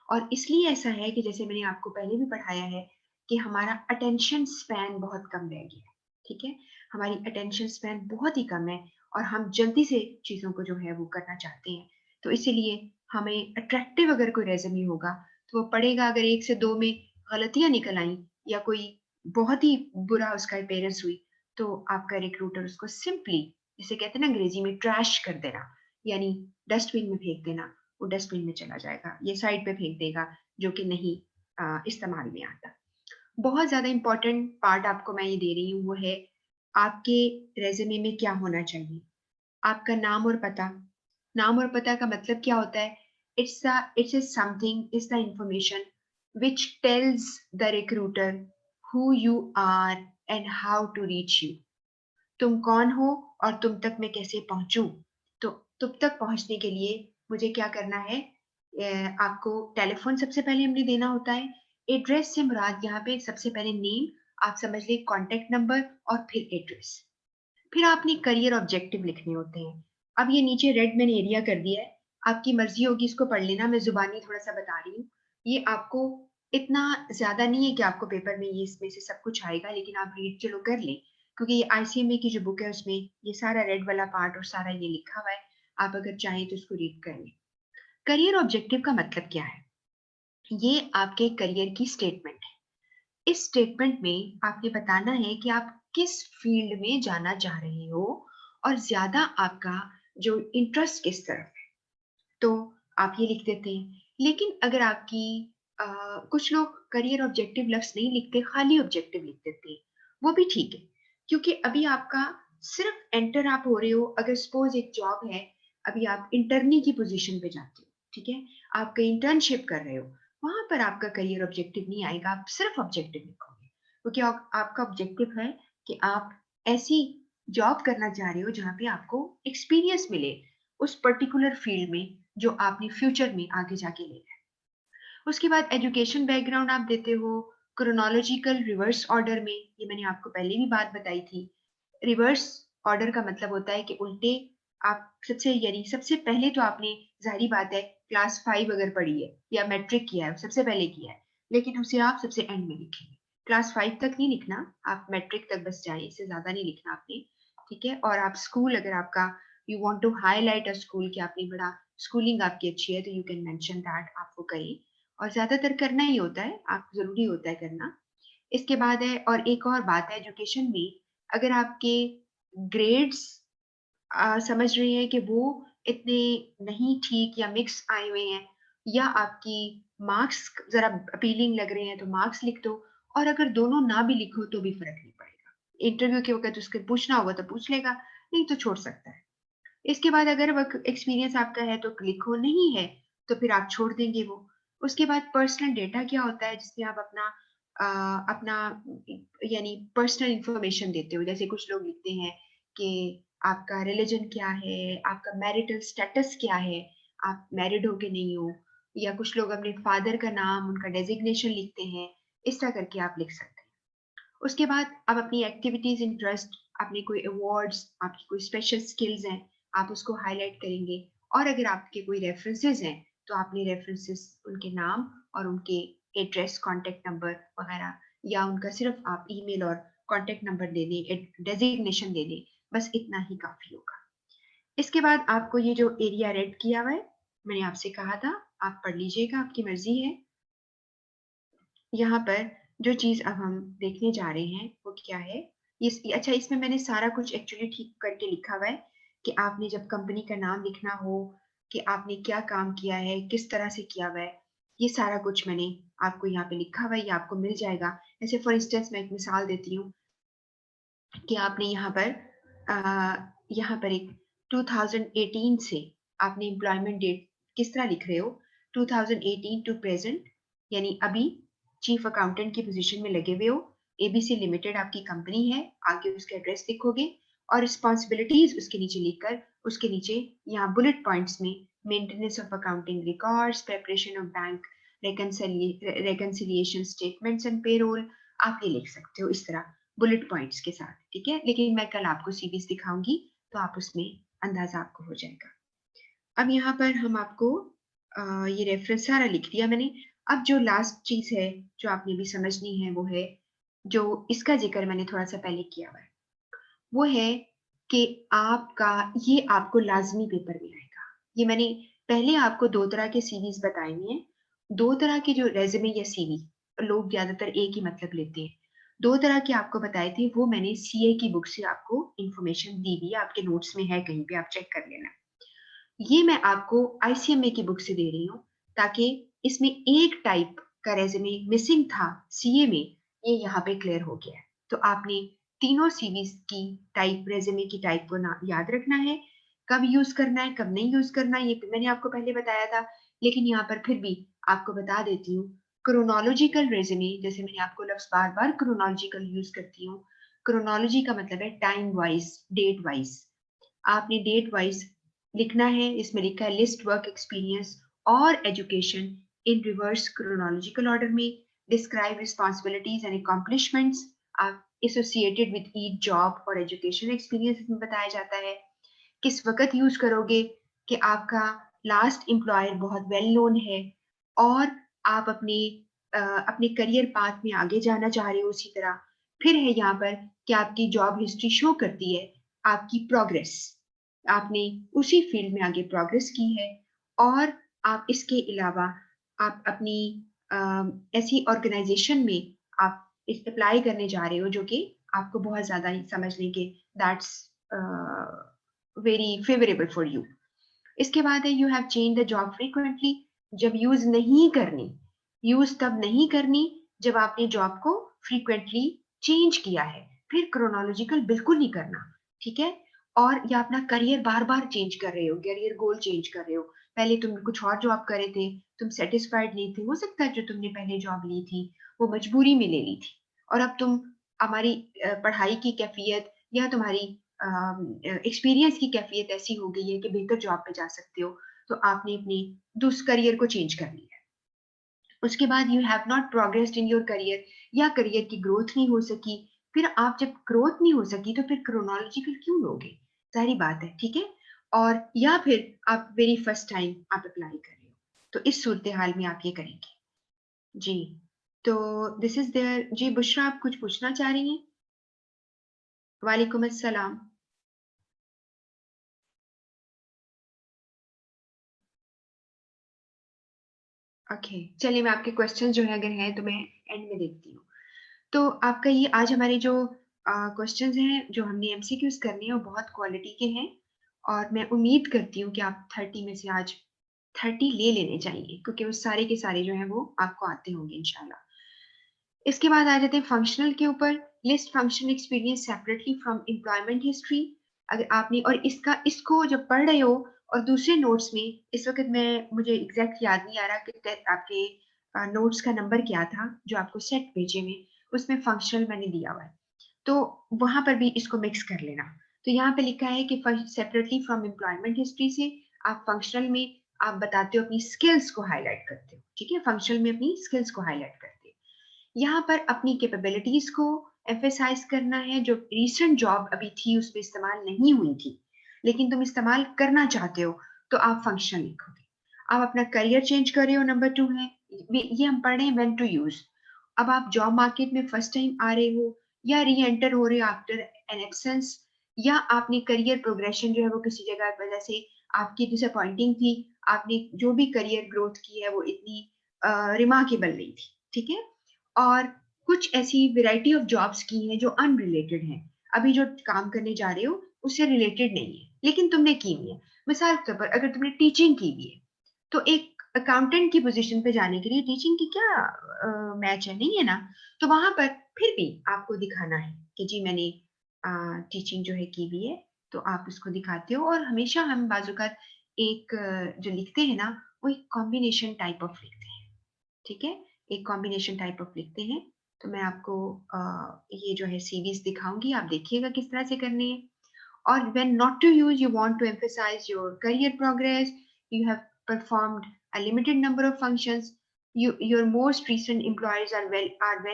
और इसलिए ऐसा है कि जैसे मैंने आपको पहले भी पढ़ाया है कि हमारा अटेंशन स्पैन बहुत कम रह गया है। ठीक है, हमारी अटेंशन स्पैन बहुत ही कम है और हम जल्दी से चीजों को जो है वो करना चाहते हैं। तो इसीलिए हमें अट्रैक्टिव अगर कोई रेज्यूमे होगा तो वो पढ़ेगा, अगर 1 से 2 में गलतियां निकल आई या कोई बहुत ही बुरा उसका अपीयरेंस हुई, तो आपका रिक्रूटर उसको सिंपली, जिसे कहते हैं ना अंग्रेजी में, ट्रैश कर देना, यानी डस्टबिन में फेंक देना, वो डस्टबिन में चला जाएगा, ये साइड पे फेंक देगा, जो कि नहीं इस्तेमाल में आता। बहुत ज्यादा इंपॉर्टेंट पार्ट आपको मैं ये दे रही हूँ, वो है आपके रेज्यूमे में क्या होना चाहिए। आपका नाम और पता। नाम और पता का मतलब क्या होता है, it's is something, is the information which tells the recruiter who you are and how to reach you. तुम कौन हो और तुम तक मैं कैसे पहुंचूं। तो तुम तक पहुंचने के लिए मुझे क्या करना है, आपको टेलीफोन सबसे पहले हमने देना होता है। एड्रेस से मुराद यहाँ पे सबसे पहले नेम, आप समझ लिए कॉन्टेक्ट नंबर, और फिर एड्रेस। फिर आपने करियर ऑब्जेक्टिव लिखने होते हैं। अब ये नीचे रेड मैंने एरिया कर दिया है, आपकी मर्जी होगी इसको पढ़ लेना, मैं जुबानी थोड़ा सा बता रही हूँ। ये आपको इतना ज्यादा नहीं है कि आपको पेपर में ये इसमें से सब कुछ आएगा, लेकिन आप रीड चलो कर लें, क्योंकि ये आईसीएमए की जो बुक है उसमें ये सारा रेड वाला पार्ट और सारा ये लिखा हुआ है। आप अगर चाहें तो इसको रीड कर लें। करियर ऑब्जेक्टिव का मतलब क्या है? ये आपके करियर की स्टेटमेंट है। इस स्टेटमेंट में आपने बताना है कि आप किस फील्ड में जाना चाह रहे हो और ज्यादा आपका जो इंटरेस्ट किस तरफ है, तो आप ये लिख देते हैं। लेकिन अगर आपकी कुछ लोग करियर ऑब्जेक्टिव लफ्ज नहीं लिखते, खाली ऑब्जेक्टिव लिख देते हैं, वो भी ठीक है। क्योंकि अभी आपका सिर्फ एंटर आप हो रहे हो। अगर सपोज एक जॉब है, अभी आप इंटर्नी की पोजीशन पे जाते हो, ठीक है, आप कहीं इंटर्नशिप कर रहे हो, वहां पर आपका करियर ऑब्जेक्टिव नहीं आएगा, आप सिर्फ ऑब्जेक्टिव लिखोगे। क्योंकि आपका ऑब्जेक्टिव है कि आप ऐसी जॉब करना चाह रहे हो जहाँ पे आपको एक्सपीरियंस मिले उस पर्टिकुलर फील्ड में जो आपने फ्यूचर में आगे जाके लेना है। उसके बाद एजुकेशन बैकग्राउंड आप देते हो क्रोनोलॉजिकल रिवर्स ऑर्डर में। ये मैंने आपको पहले भी बात बताई थी। रिवर्स ऑर्डर का मतलब होता है कि उल्टे। आप सबसे यानी सबसे पहले तो आपने, जाहिर बात है, क्लास 5 अगर पढ़ी है या मैट्रिक किया है, सबसे पहले किया है, लेकिन उसे आप सबसे एंड में लिखेंगे। क्लास 5 तक नहीं लिखना, आप मैट्रिक तक बस जाए, इससे ज्यादा नहीं लिखना आपने, ठीक है। और आप स्कूल, अगर आपका you want to highlight a school कि आपने बड़ा स्कूलिंग आपकी अच्छी है, तो यू कैन मेंशन दैट, आप वो करें। और ज्यादातर करना ही होता है, आप जरूरी होता है करना। इसके बाद है, और एक और बात है एजुकेशन में, अगर आपके ग्रेड्स समझ रहे हैं कि वो इतने नहीं ठीक या मिक्स आए हुए हैं, या आपकी मार्क्स जरा अपीलिंग लग रहे हैं, तो मार्क्स लिख दो। और अगर दोनों ना भी लिखो तो भी फर्क नहीं पड़ेगा। इंटरव्यू के वक्त उसके पूछना होगा तो पूछ लेगा, नहीं तो छोड़ सकता है। इसके बाद अगर वर्क एक्सपीरियंस आपका है तो लिखो, नहीं है तो फिर आप छोड़ देंगे वो। उसके बाद पर्सनल डेटा क्या होता है, जिसमें आप अपना यानी पर्सनल इंफॉर्मेशन देते हो। जैसे कुछ लोग लिखते हैं कि आपका रिलीजन क्या है, आपका मैरिटल स्टेटस क्या है, आप मैरिड हो कि नहीं हो, या कुछ लोग अपने फादर का नाम, उनका डेजिग्नेशन लिखते हैं। इस तरह करके आप लिख सकते हैं। उसके बाद आप अपनी एक्टिविटीज, इंटरेस्ट, आपने कोई अवार्ड्स, आपकी कोई स्पेशल स्किल्स हैं, आप उसको हाईलाइट करेंगे। और अगर आपके कोई रेफरेंसेस हैं, तो आपने रेफरेंसेस, उनके नाम और उनके एड्रेस, कांटेक्ट नंबर वगैरह, या उनका सिर्फ आप ईमेल और कांटेक्ट नंबर दे दें, डेजिग्नेशन दे दें, बस इतना ही काफी होगा। इसके बाद आपको ये जो एरिया रेड किया हुआ है, मैंने आपसे कहा था आप पढ़ लीजिएगा, आपकी मर्जी है। यहाँ पर जो चीज अब हम देखने जा रहे हैं वो क्या है, अच्छा, इसमें मैंने सारा कुछ एक्चुअली ठीक करके लिखा हुआ है कि आपने जब कंपनी का नाम लिखना हो, कि आपने क्या काम किया है, किस तरह से किया हुआ है, ये सारा कुछ मैंने आपको यहाँ पे लिखा हुआ है, ये आपको मिल जाएगा। जैसे फॉर इंस्टेंस मैं एक मिसाल देती हूँ कि आपने यहाँ पर एक 2018 से आपने एम्प्लॉयमेंट डेट किस तरह लिख रहे हो, 2018 टू प्रेजेंट, यानी अभी चीफ अकाउंटेंट की पोजीशन में लगे हुए हो, एबीसी लिमिटेड आपकी कंपनी है, आगे उसका एड्रेस लिखोगे और रिस्पॉन्सिबिलिटीज उसके नीचे लिखकर, उसके नीचे यहाँ बुलेट पॉइंट्स में maintenance of accounting records, preparation of bank reconciliation statements and payroll, आप ये लिख सकते हो इस तरह बुलेट पॉइंट्स के साथ, ठीक है। लेकिन मैं कल आपको सीरीज दिखाऊंगी, तो आप उसमें अंदाजा आपको हो जाएगा। अब यहाँ पर हम आपको ये रेफरेंस सारा लिख दिया मैंने। अब जो लास्ट चीज है जो आपने भी समझनी है, वो है जो इसका जिक्र मैंने थोड़ा सा पहले किया हुआ है, वो है कि आपका, ये आपको लाजमी पेपर में आएगा। ये मैंने पहले आपको दो तरह के सीवीज बताए हुए हैं। दो तरह के जो रेज्यूमे या सीवी, लोग ज्यादातर एक ही मतलब लेते हैं, दो तरह के आपको बताए थे, वो मैंने सीए की बुक से आपको इंफॉर्मेशन दी हुई है, आपके नोट्स में है, कहीं पे आप चेक कर लेना। ये मैं आपको आईसीएमए की बुक से दे रही हूँ, ताकि इसमें एक टाइप का रेज्यूमे मिसिंग था सीए में, ये यहाँ पे क्लियर हो गया है। तो आपने तीनों सीवीज की टाइप, रेज्यूमे की टाइप को ना याद रखना है, कब यूज करना है कब नहीं यूज करना है, ये मैंने आपको पहले बताया था, लेकिन यहाँ पर फिर भी आपको बता देती हूँ। क्रोनोलॉजिकल रेज्यूमे, जैसे मैंने आपको लफ्ज बार बार क्रोनोलॉजिकल यूज करती हूँ, क्रोनोलॉजी का मतलब है टाइम वाइज, डेट वाइज। आपने डेट वाइज लिखना है। इसमें लिखा है लिस्ट वर्क एक्सपीरियंस और education in reverse chronological order में, डिस्क्राइब रिस्पॉन्सिबिलिटीज एंड अकॉम्प्लिशमेंट्स आप एसोसिएटेड विद ईच जॉब और एजुकेशन एक्सपीरियंस इसमें बताया जाता है। किस वक्त यूज करोगे, कि आपका लास्ट एम्प्लॉयर बहुत वेल नोन है और आप अपने करियर पाथ में आगे जाना चाह रहे हो उसी तरह। फिर है यहाँ पर कि आपकी जॉब हिस्ट्री शो करती है आपकी प्रोग्रेस, आपने उसी फील्ड में आगे प्रोग्रेस की है। और आप इसके अलावा आप अपनी ऐसी ऑर्गेनाइजेशन में आप इस अप्लाई करने जा रहे हो जो कि आपको बहुत ज़्यादा ही समझ लें कि that's very favourable for you. इसके बाद है you have change the job frequently. जब यूज नहीं करनी, यूज तब नहीं करनी जब आपने जॉब को फ्रीक्वेंटली चेंज किया है, फिर क्रोनोलॉजिकल बिल्कुल नहीं करना, ठीक है। और या अपना करियर बार बार चेंज कर रहे हो, करियर गोल चेंज कर रहे हो, पहले तुम कुछ और जॉब कर रहे थे, तुम सेटिस्फाइड नहीं थे, हो सकता है जो तुमने पहले जॉब ली थी वो मजबूरी में ले ली थी, और अब तुम हमारी पढ़ाई की कैफियत या तुम्हारी एक्सपीरियंस की कैफियत ऐसी हो गई है कि बेहतर जॉब पे जा सकते हो, तो आपने अपनी दूसरे करियर को चेंज कर लिया। उसके बाद you have not progressed in your career, या करियर की ग्रोथ नहीं हो सकी। फिर आप जब ग्रोथ नहीं हो सकी तो फिर क्रोनोलॉजिकल क्यों लोगे, सारी बात है, ठीक है। और या फिर आप वेरी फर्स्ट टाइम आप अप्लाई कर रहे हो, तो इस सूरत हाल में आप ये करेंगे जी। तो दिस इज देयर जी। बुशरा, आप कुछ पूछना चाह रही हैं? वालेकुम अस्सलाम। ओके, चलिए मैं आपके क्वेश्चन जो है अगर हैं तो मैं एंड में देखती हूँ। तो आपका ये आज हमारे जो क्वेश्चंस हैं जो हमने एमसीक्यूज करने हैं वो बहुत क्वालिटी के हैं, और मैं उम्मीद करती हूँ कि आप 30 में से आज 30 ले लेने चाहिए, क्योंकि वो सारे के सारे जो हैं वो आपको आते होंगे इंशाल्लाह। इसके बाद आ जाते हैं फंक्शनल के ऊपर। List functional experience separately from employment history. अगर आपने और इसको जब पढ़ रहे हो और दूसरे नोट्स में, इस वक्त मैं मुझे एग्जैक्ट याद नहीं आ रहा कि आपके नोट्स का नंबर क्या था जो आपको सेट भेजे में, उसमें फंक्शनल मैंने दिया हुआ है, तो वहां पर भी इसको मिक्स कर लेना। तो यहाँ पे लिखा है कि सेपरेटली फ्रॉम एम्प्लॉयमेंट हिस्ट्री से आप फंक्शनल में आप बताते हो, अपनी स्किल्स को हाईलाइट करते हो, ठीक है, फंक्शनल में अपनी स्किल्स को हाईलाइट करते हो। यहाँ पर अपनी कैपेबिलिटीज को एम्फेसाइज करना है, जो रिसेंट जॉब अभी थी उसमें इस्तेमाल नहीं हुई थी लेकिन तुम इस्तेमाल करना चाहते हो, तो आप फंक्शन लिखोगे। आप अपना करियर चेंज कर रहे हो, नंबर 2 है ये हम पढ़ रहे हैं व्हेन टू यूज। अब आप जॉब मार्केट में फर्स्ट टाइम आ रहे हो या री एंटर हो रहे हो आफ्टर एन एब्सेंस, या आपने करियर प्रोग्रेशन जो है वो किसी जगह की वजह से आपकी डिसअपॉइंटिंग थी, आपने जो भी करियर ग्रोथ की है वो इतनी रिमार्केबल नहीं थी, ठीक है। और कुछ ऐसी वैरायटी ऑफ जॉब्स की हैं जो अनरिलेटेड हैं, अभी जो काम करने जा रहे हो उससे रिलेटेड नहीं है लेकिन तुमने की हुई है। मिसाल के तौर पर अगर तुमने टीचिंग की हुई है, तो एक अकाउंटेंट की पोजीशन पे जाने के लिए टीचिंग की क्या मैच है, नहीं है ना। तो वहां पर फिर भी आपको दिखाना है कि जी मैंने टीचिंग जो है की हुई है, तो आप उसको दिखाते हो। और हमेशा हम बाजुकात एक जो लिखते हैं ना, वो एक कॉम्बिनेशन टाइप ऑफ लिखते हैं, ठीक है, एक कॉम्बिनेशन टाइप ऑफ लिखते हैं। तो मैं आपको ये जो है सीरीज दिखाऊंगी, आप देखिएगा किस तरह से करने हैं। और when not to use, you want to emphasize your career progress, you have performed a limited number of functions, your most recent employers are well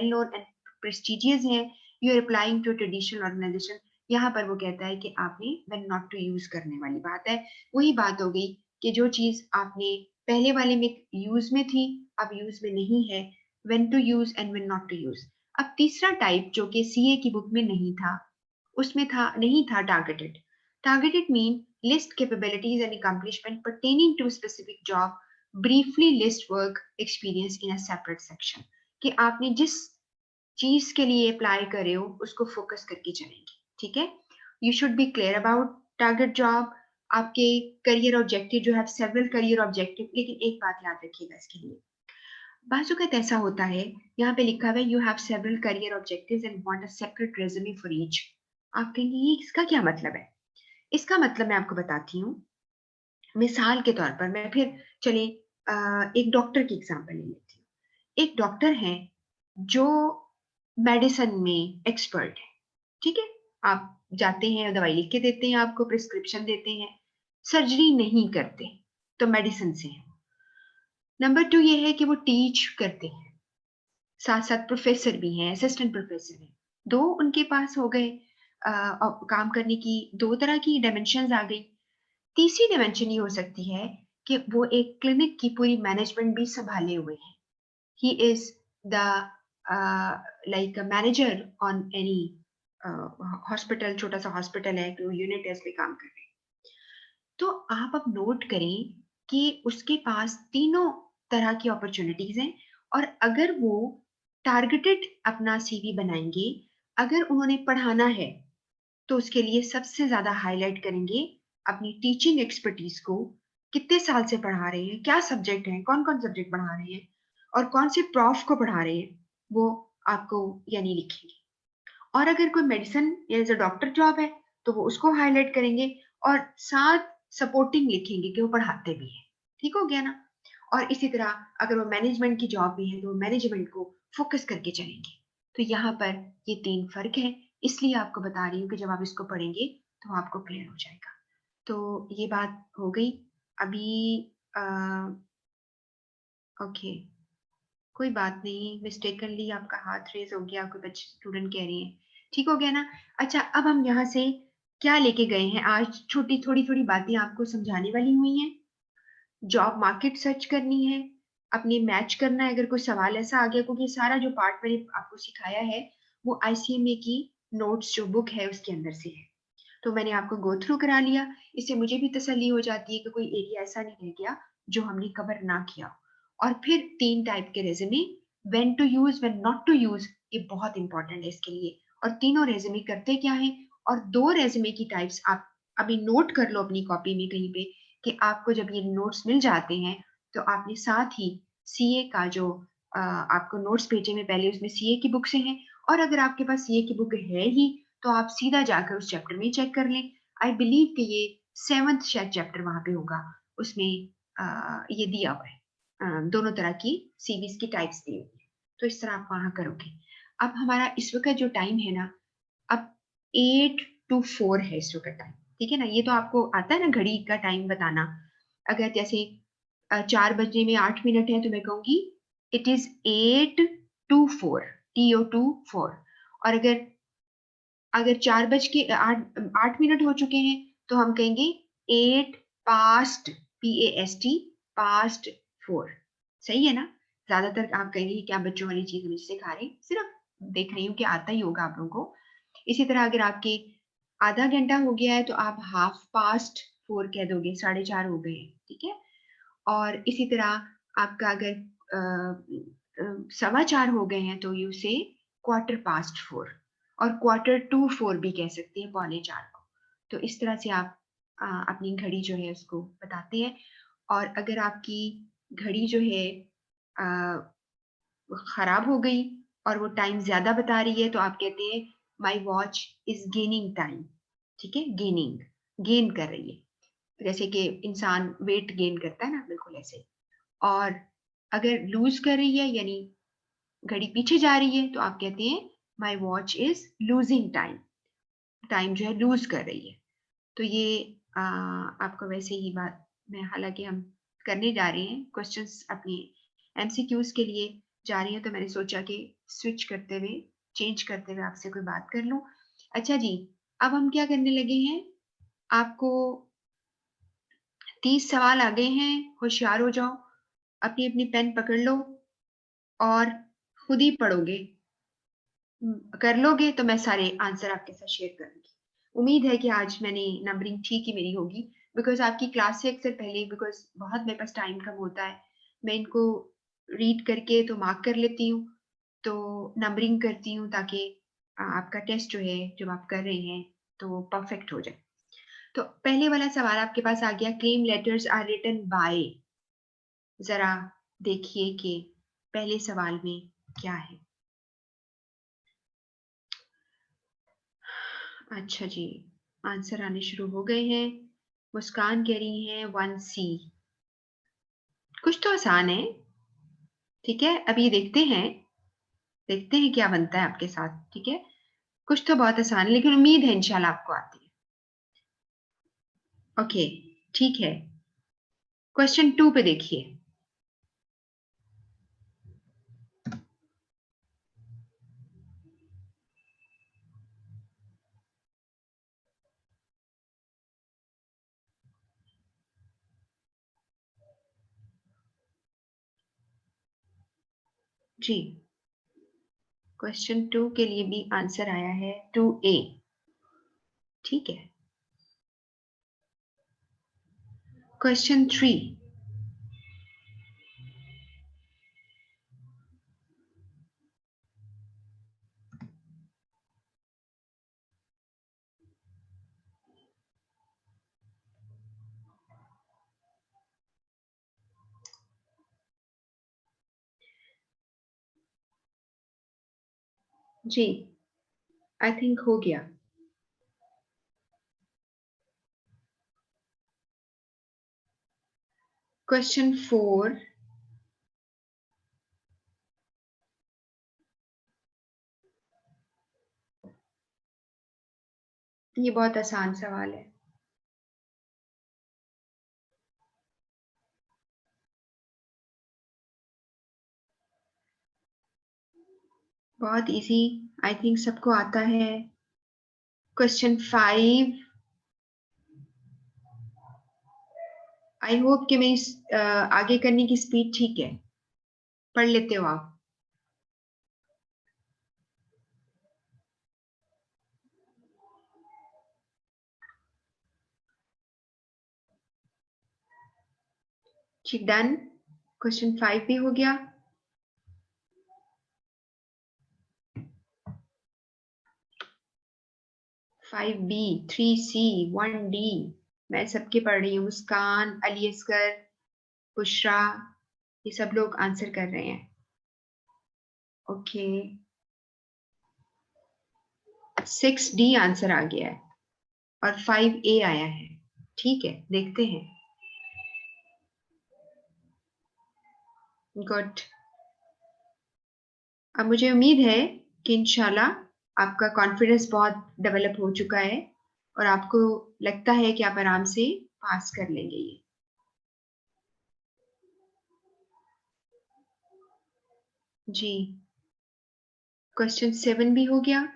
known and prestigious हैं, you are applying to a traditional organization। यहाँ पर वो कहता है कि आपने when not to use करने वाली बात है। वही बात हो गई कि जो चीज आपने पहले वाले में यूज में थी अब यूज में नहीं है, when to use and when not to use। अब तीसरा टाइप जो कि सीए की बुक में नहीं था, उसमें था नहीं था targeted. Targeted mean list capabilities and accomplishment pertaining to specific job, briefly list work experience in a separate section। कि आपने जिस चीज के लिए अप्लाई कर रहे हो उसको फोकस करके चलेंगे, ठीक है। You should be clear about target job. आपके करियर ऑब्जेक्टिव जो है सेवरल करियर ऑब्जेक्टिव, लेकिन एक बात याद रखिएगा इसके लिए, बाजुकत ऐसा होता है, यहाँ पे लिखा हुआ है you have several career objectives and want a separate resume for each. आप कहेंगे ये इसका क्या मतलब है? इसका मतलब मैं आपको बताती हूँ। मिसाल के तौर पर मैं फिर चलिए एक डॉक्टर की एग्जांपल ले लेती हूँ। एक डॉक्टर है जो मेडिसिन में एक्सपर्ट है, ठीक है। आप जाते हैं, दवाई लिख के देते हैं, आपको प्रिस्क्रिप्शन देते हैं, सर्जरी नहीं करते, तो मेडिसिन से है। नंबर 2 ये है कि वो टीच करते हैं, साथ साथ प्रोफेसर भी हैं, असिस्टेंट प्रोफेसर हैं। दो उनके पास हो गए काम करने की, दो तरह की डायमेंशन आ गई। तीसरी डायमेंशन ये हो सकती है कि वो एक क्लिनिक की पूरी मैनेजमेंट भी संभाले हुए हैं। He is the like manager on any hospital, छोटा सा हॉस्पिटल है, तो यूनिट है, इसमें काम कर रहे हैं। तो आप अब नोट करें कि उसके पास तीनों तरह की अपॉर्चुनिटीज हैं, और अगर वो टारगेटेड अपना सीवी बनाएंगे, अगर उन्होंने पढ़ाना है तो उसके लिए सबसे ज्यादा हाईलाइट करेंगे अपनी टीचिंग एक्सपर्टीज को, कितने साल से पढ़ा रहे हैं, क्या सब्जेक्ट है, कौन कौन सब्जेक्ट पढ़ा रहे हैं और कौन से प्रॉफ को पढ़ा रहे हैं, वो आपको यानी लिखेंगे। और अगर कोई मेडिसिन या एज अ डॉक्टर जॉब है तो वो उसको हाईलाइट करेंगे और साथ सपोर्टिंग लिखेंगे कि वो पढ़ाते भी है। ठीक हो गया ना। और इसी तरह अगर वो मैनेजमेंट की जॉब भी है तो वो मैनेजमेंट को फोकस करके चलेंगे। तो यहाँ पर ये 3 फर्क है, इसलिए आपको बता रही हूँ कि जब आप इसको पढ़ेंगे तो आपको क्लियर हो जाएगा। तो ये बात हो गई। अभी ओके, कोई बात नहीं, मिस्टेकनली आपका हाथ रेज हो गया, कोई बच्चे स्टूडेंट कह रही है। ठीक हो गया ना। अच्छा, अब हम यहाँ से क्या लेके गए हैं आज, छोटी थोड़ी थोड़ी बातें आपको समझाने वाली हुई हैं। जॉब मार्केट सर्च करनी है, अपने मैच करना है अगर कोई सवाल ऐसा आ गया, क्योंकि सारा जो पार्ट मैंने आपको सिखाया है वो आईसीएमए की नोट्स जो बुक है उसके अंदर से है। तो मैंने आपको गो थ्रू करा लिया, इससे मुझे भी तसल्ली हो जाती है कि कोई एरिया ऐसा नहीं रह गया जो हमने कवर ना किया। और फिर 3 टाइप के resume, when to use, when not to use, ये बहुत इंपॉर्टेंट है इसके लिए। और तीनों रेज्यूमे करते क्या है, और 2 रेज्यूमे की टाइप्स आप अभी नोट कर लो अपनी कॉपी में कहीं पे, कि आपको जब ये नोट्स मिल जाते हैं तो आपने साथ ही सीए का जो आपको नोट्स भेजे में पहले उसमें सीए की बुक से हैं, और अगर आपके पास सीए की बुक है ही तो आप सीधा जाकर उस चैप्टर में चेक कर लें। आई बिलीव कि ये 7th शायद चैप्टर वहां पे होगा, उसमें ये दिया हुआ है, दोनों तरह की सीरीज की टाइप्स दी हुई है। तो इस तरह आप वहां करोगे। अब हमारा इस वक्त जो टाइम है ना, अब 8 to 4 है इस वक्त टाइम। ठीक है ना, ये तो आपको आता है ना घड़ी का टाइम बताना। अगर जैसे 4 बजने में 8 मिनट है तो मैं कहूंगी इट इज 8 to 4, TO2 4। और अगर अगर 4 बज के 8 मिनट हो चुके हैं तो हम कहेंगे 8 past, PAST, past 4। सही है ना। ज्यादातर आप कहेंगे क्या बच्चों वाली चीज मुझे सिखा रहे हैं, सिर्फ देख रही हूँ कि आता ही होगा आप लोगों को। इसी तरह अगर आपके आधा घंटा हो गया है तो आप 1/2 past 4 कह दोगे, 4:30 हो गए हैं। ठीक है। और इसी तरह आपका अगर 4:15 हो गए हैं तो यू से 1/4 past 4, और 1/4 to 4 भी कह सकते हैं, 3:45 को। तो इस तरह से आप अपनी घड़ी जो है उसको बताते हैं। और अगर आपकी घड़ी जो है खराब हो गई और वो टाइम ज्यादा बता रही है तो आप कहते हैं my watch is gaining time. ठीक है, गेनिंग, गेन कर रही है, जैसे कि इंसान वेट गेन करता है ना, बिल्कुल ऐसे। और अगर लूज कर रही है यानी घड़ी पीछे जा रही है तो आप कहते हैं my watch is losing time, time जो है लूज कर रही है। तो ये आपको वैसे ही बात मैं, हालांकि हम करने जा रहे हैं क्वेश्चंस अपनी एमसीक्यूज के लिए जा रही हैं, तो मैंने सोचा कि स्विच करते हुए, चेंज करते हुए आपसे कोई बात कर लूं। अच्छा जी, अब हम क्या करने लगे हैं, आपको 30 सवाल आ गए हैं, होशियार हो जाओ, अपनी अपनी पेन पकड़ लो और खुद ही पढ़ोगे। कर लोगे तो मैं सारे आंसर आपके साथ शेयर करूंगी। उम्मीद है कि आज मैंने नंबरिंग ठीक ही मेरी होगी, बिकॉज आपकी क्लास से अक्सर पहले, बिकॉज बहुत मेरे पास टाइम कम होता है, मैं इनको रीड करके तो मार्क कर लेती हूँ, तो नंबरिंग करती हूँ ताकि आपका टेस्ट जो है जब आप कर रहे हैं तो परफेक्ट हो जाए। तो पहले वाला सवाल आपके पास आ गया, claim letters are written by. जरा देखिए कि पहले सवाल में क्या है। अच्छा जी, आंसर आने शुरू हो गए हैं। मुस्कान कह रही है 1C। कुछ तो आसान है। ठीक है, अब ये देखते हैं क्या बनता है आपके साथ। ठीक है, कुछ तो बहुत आसान है लेकिन उम्मीद है इंशाल्लाह आपको आती है। ओके, ठीक है, क्वेश्चन 2 पे देखिए। जी, क्वेश्चन 2 के लिए भी आंसर आया है 2A। ठीक है, क्वेश्चन 3, जी, आई थिंक हो गया। क्वेश्चन 4, ये बहुत आसान सवाल है। बहुत इजी, आई थिंक सबको आता है। क्वेश्चन 5, आई होप कि मेरी आगे करने की स्पीड ठीक है, पढ़ लेते हो आप। ठीक, डन। क्वेश्चन 5 भी हो गया। 5B, 3C, 1D, मैं सबके पढ़ रही हूँ। मुस्कान, अली असगर, बुशरा, ये सब लोग आंसर कर रहे हैं। ओके, 6D आंसर आ गया है और 5A आया है। ठीक है, देखते हैं। गुड। अब मुझे उम्मीद है कि इंशाल्लाह आपका कॉन्फिडेंस बहुत डेवलप हो चुका है और आपको लगता है कि आप आराम से पास कर लेंगे ये। जी, क्वेश्चन 7 भी हो गया।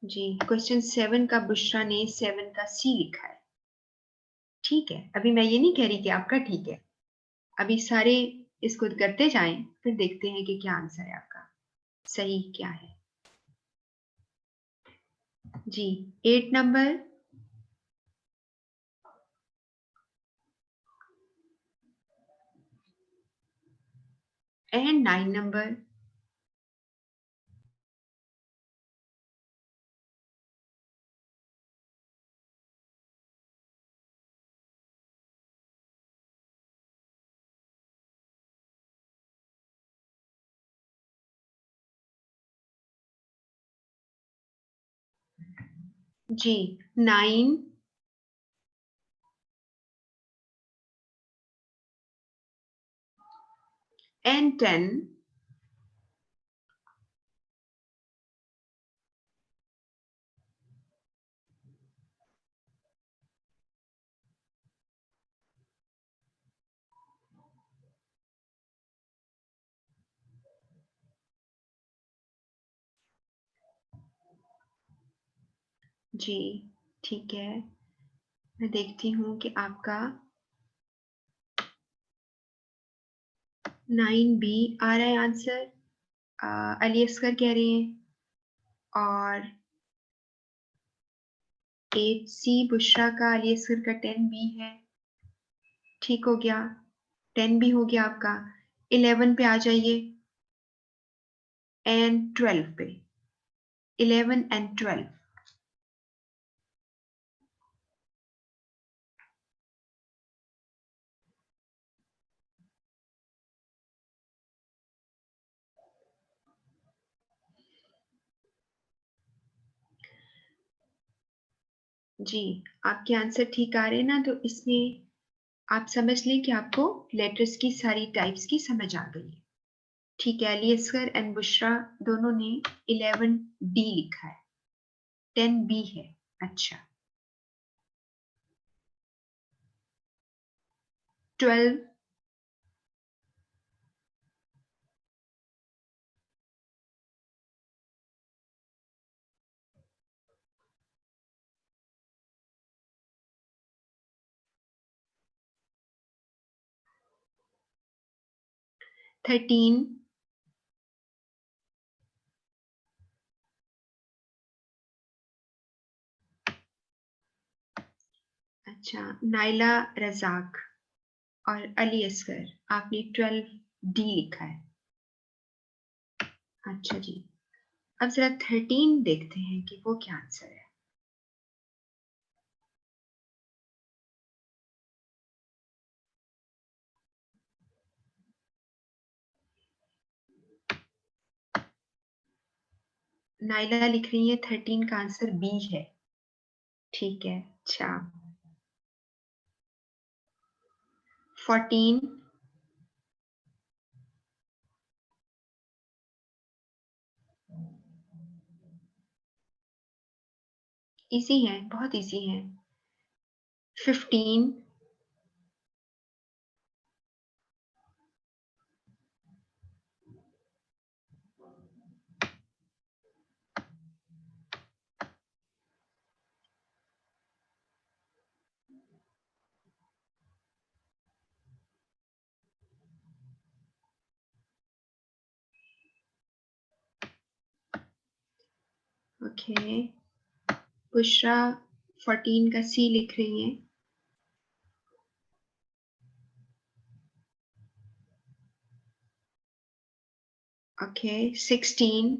जी, क्वेश्चन 7 का बुशरा ने 7 का C लिखा है। ठीक है, अभी मैं ये नहीं कह रही कि आपका ठीक है, अभी सारे इसको करते जाएं, फिर देखते हैं कि क्या आंसर है आपका, सही क्या है। जी, 8 नंबर, एंड 9 नंबर। जी, 9 एंड 10। जी, ठीक है, मैं देखती हूँ कि आपका 9B आ रहा है आंसर, अली असगर कह रहे हैं, और 8C बुशरा का, अली असगर का 10B है। ठीक हो गया, 10B हो गया आपका। 11 पे आ जाइए, एंड 12 पे, 11 एंड 12। जी, आपके आंसर ठीक आ रहे हैं ना, तो इसमें आप समझ लें कि आपको लेटर्स की सारी टाइप्स की समझ आ गई है। ठीक है, अली असगर एंड बुशरा दोनों ने 11D लिखा है, 10B है। अच्छा, 12, 13, अच्छा, नाइला रजाक और अली असगर, आपने 12D लिखा है। अच्छा जी, अब जरा 13 देखते हैं कि वो क्या आंसर है। नाइला लिख रही है 13 का आंसर बी है। ठीक है, अच्छा। 14, इजी है, बहुत इजी है। 15, ओके। बुशरा 14 का सी लिख रही है। Okay, 16,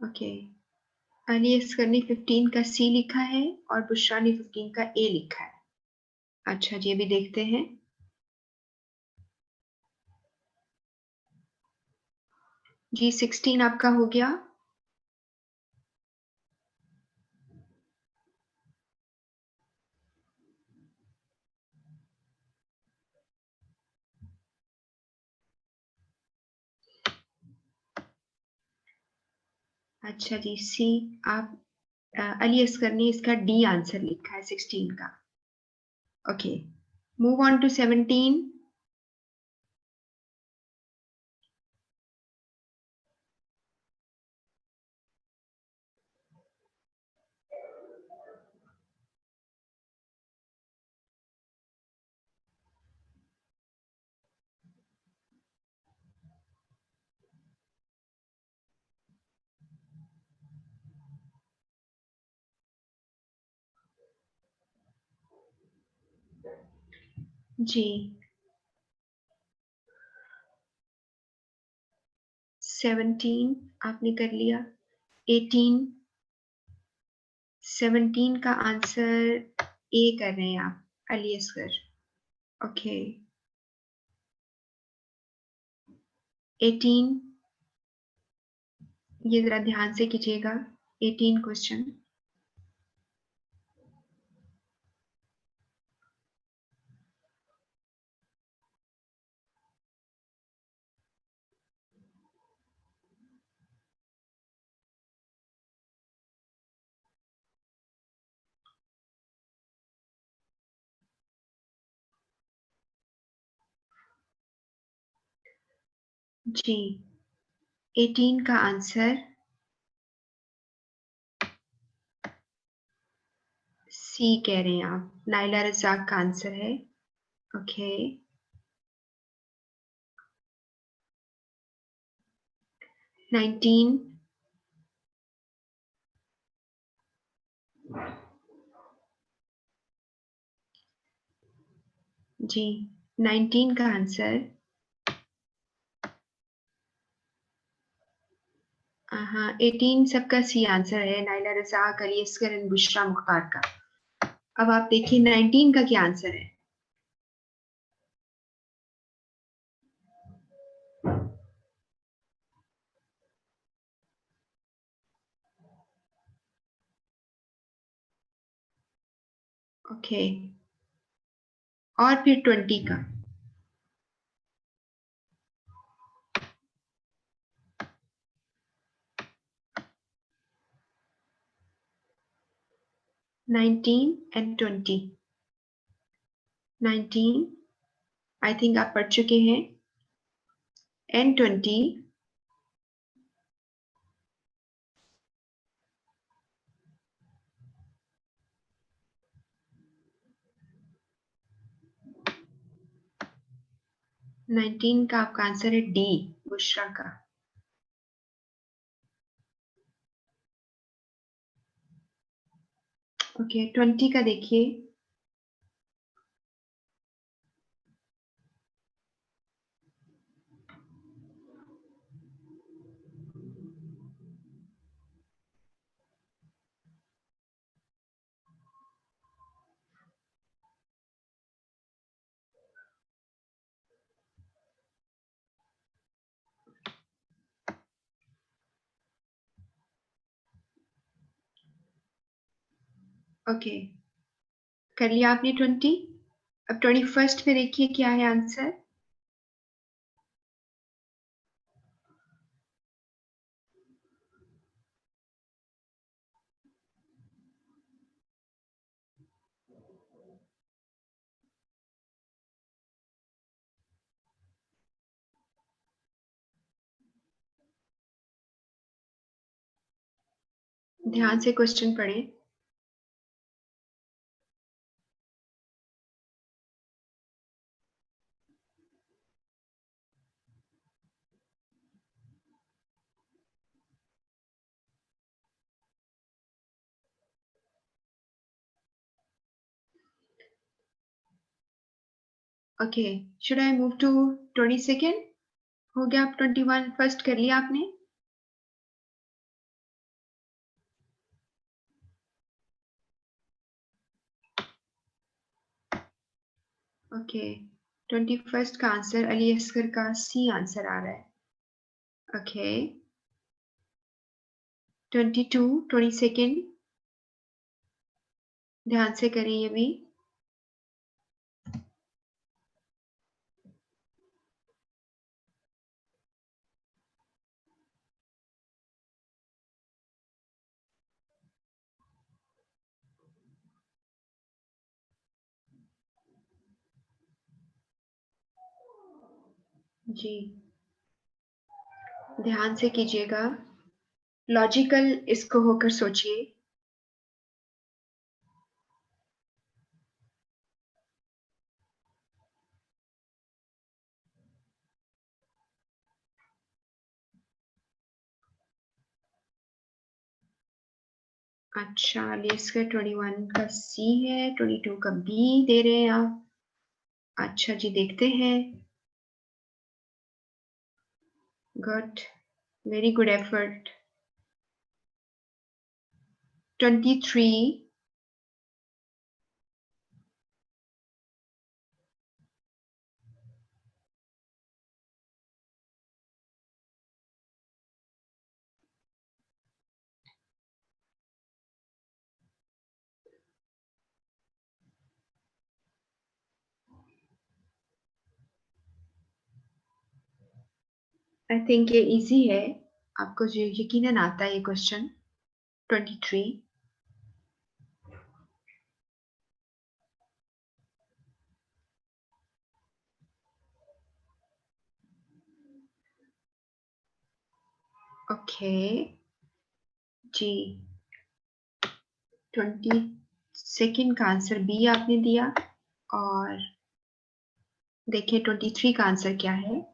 okay. अली असगर ने 15 का सी लिखा है और बुशरा ने 15 का ए लिखा है। अच्छा जी, अभी देखते हैं। जी 16 आपका हो गया। अच्छा जी, सी आप अली असगर ने इसका डी आंसर लिखा है 16 का। Okay, move on to 17। जी 17 आपने कर लिया। 18, 17 का आंसर ए कर रहे हैं आप, अली असगर। ओके, 18, ये जरा ध्यान से कीजिएगा। 18 क्वेश्चन। जी 18 का आंसर सी कह रहे हैं आप, नाइला रज़ाक का आंसर है। ओके, 19, जी 19 का आंसर, हाँ 18 सबका सी आंसर है, नाइला रज़ाक, अली असगर एंड बुशरा मुख्तार का। अब आप देखिए 19 का क्या आंसर है। ओके, और फिर 20 का। Nineteen and 20। 19 आई थिंक आप पढ़ चुके हैं, एंड 20। 19 का आपका आंसर है डी, बुशरा का। ओके, 20 का देखिए। ओके, कर लिया आपने 20। अब 21st पे देखिए क्या है आंसर। ध्यान से क्वेश्चन पढ़ें। Okay, should I move to 22nd? हो गया, आप 21 फर्स्ट कर लिया आपने। ओके, 21st का आंसर अली असगर का सी आंसर आ रहा है। ओके, 22nd ध्यान से करें ये भी। जी, ध्यान से कीजिएगा, लॉजिकल इसको होकर सोचिए। अच्छा, इसका 21 का सी है, 22 का बी दे रहे हैं आप। अच्छा जी, देखते हैं। Good, very good effort. 23। I think ये इजी है, आपको जो यकीनन आता है ये क्वेश्चन। 23। ओके जी, 22nd का आंसर बी आपने दिया, और देखिए 23 का आंसर क्या है।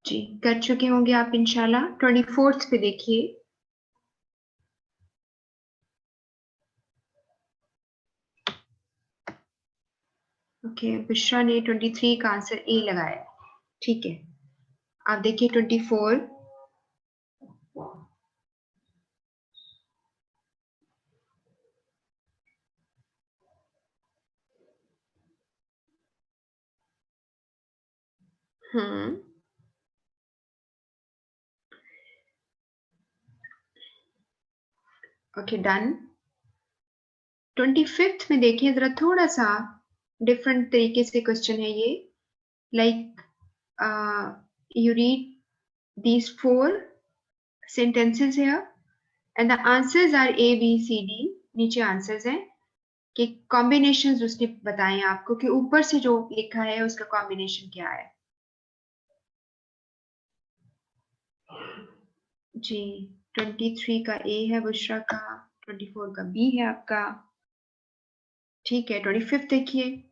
जी, कर चुके होंगे आप इंशाल्लाह। 24th पे देखिए। ओके, बुशरा ने 23 का आंसर ए लगाया। ठीक है, आप देखिए 24। हम्म, ओके डन। 25th में देखिए जरा, थोड़ा सा डिफरेंट तरीके से क्वेश्चन है ये। Like you read these 4 sentences here and the answers are A, B, C, D। नीचे आंसर्स हैं कि कॉम्बिनेशंस उसने बताए हैं आपको कि ऊपर से जो लिखा है उसका कॉम्बिनेशन क्या है। जी, 23 का ए है बुशरा का, 24 का बी है आपका। ठीक है, 25th देखिए।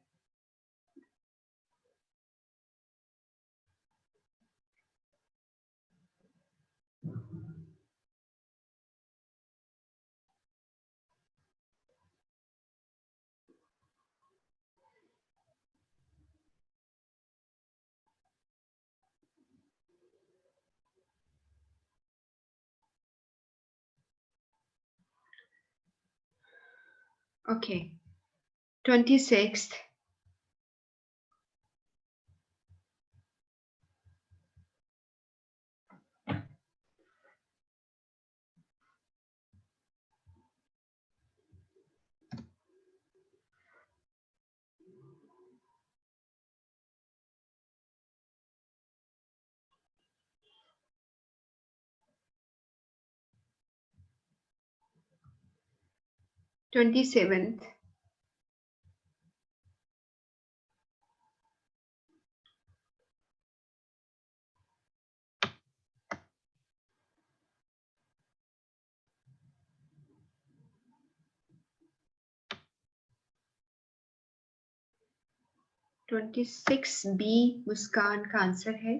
Okay, 26th। 27th. Twenty six B Muskaan का आंसर है।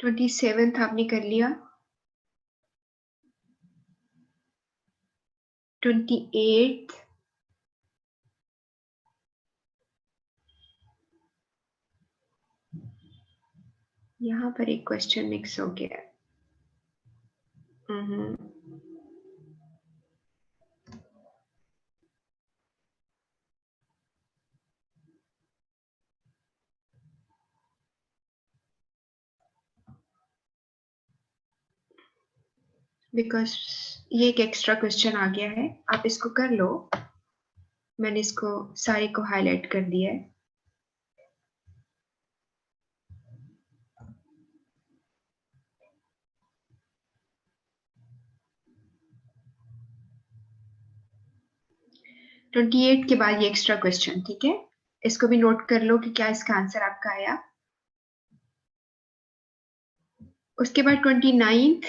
ट्वेंटी सेवेंथ आपने कर लिया। 28th, यहाँ पर एक क्वेश्चन मिक्स हो गया। बिकॉज ये एक एक्स्ट्रा क्वेश्चन आ गया है, आप इसको कर लो। मैंने इसको सारे को हाईलाइट कर दिया है। ट्वेंटी एट के बाद ये एक्स्ट्रा क्वेश्चन, ठीक है, इसको भी नोट कर लो कि क्या इसका आंसर आपका आया। उसके बाद 29th,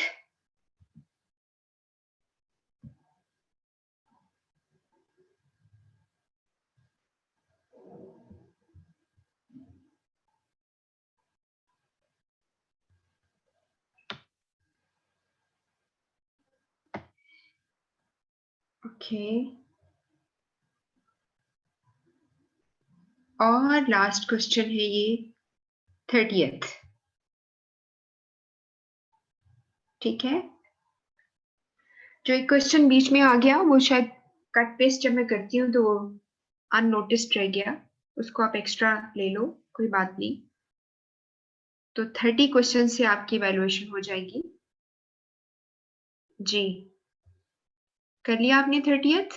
ओके, और लास्ट क्वेश्चन है ये 30th, ठीक है। जो एक क्वेश्चन बीच में आ गया वो शायद कट पेस्ट जब मैं करती हूँ तो वो अननोटिस्ड रह गया, उसको आप एक्स्ट्रा ले लो, कोई बात नहीं। तो 30 क्वेश्चन से आपकी वैल्यूएशन हो जाएगी। जी, कर लिया आपने 30th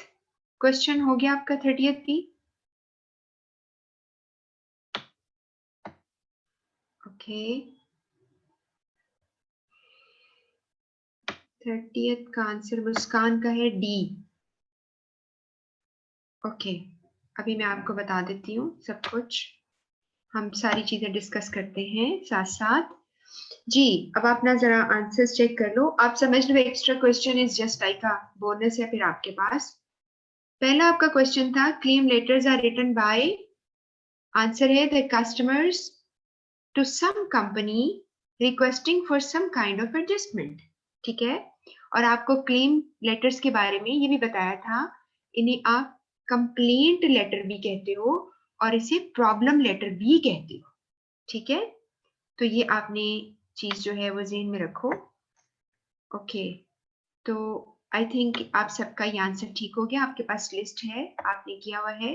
क्वेश्चन, हो गया आपका 30th भी। ओके, 30th का आंसर मुस्कान का है डी। ओके, अभी मैं आपको बता देती हूँ सब कुछ, हम सारी चीजें डिस्कस करते हैं साथ साथ। जी, अब आप ना जरा आंसर्स चेक कर लो, आप समझ लो extra question is just like a bonus है फिर आपके पास। पहला आपका क्वेश्चन था claim letters are written by, answer है the customers to some company requesting for some kind of adjustment, ठीक है। और आपको क्लेम लेटर्स के बारे में ये भी बताया था, इन्हें आप कंप्लेंट लेटर भी कहते हो और इसे प्रॉब्लम लेटर भी कहते हो, ठीक है। तो ये आपने चीज जो है वो ज़हन में रखो। ओके, तो आई थिंक आप सबका ये आंसर ठीक हो गया, आपके पास लिस्ट है, आपने किया हुआ है।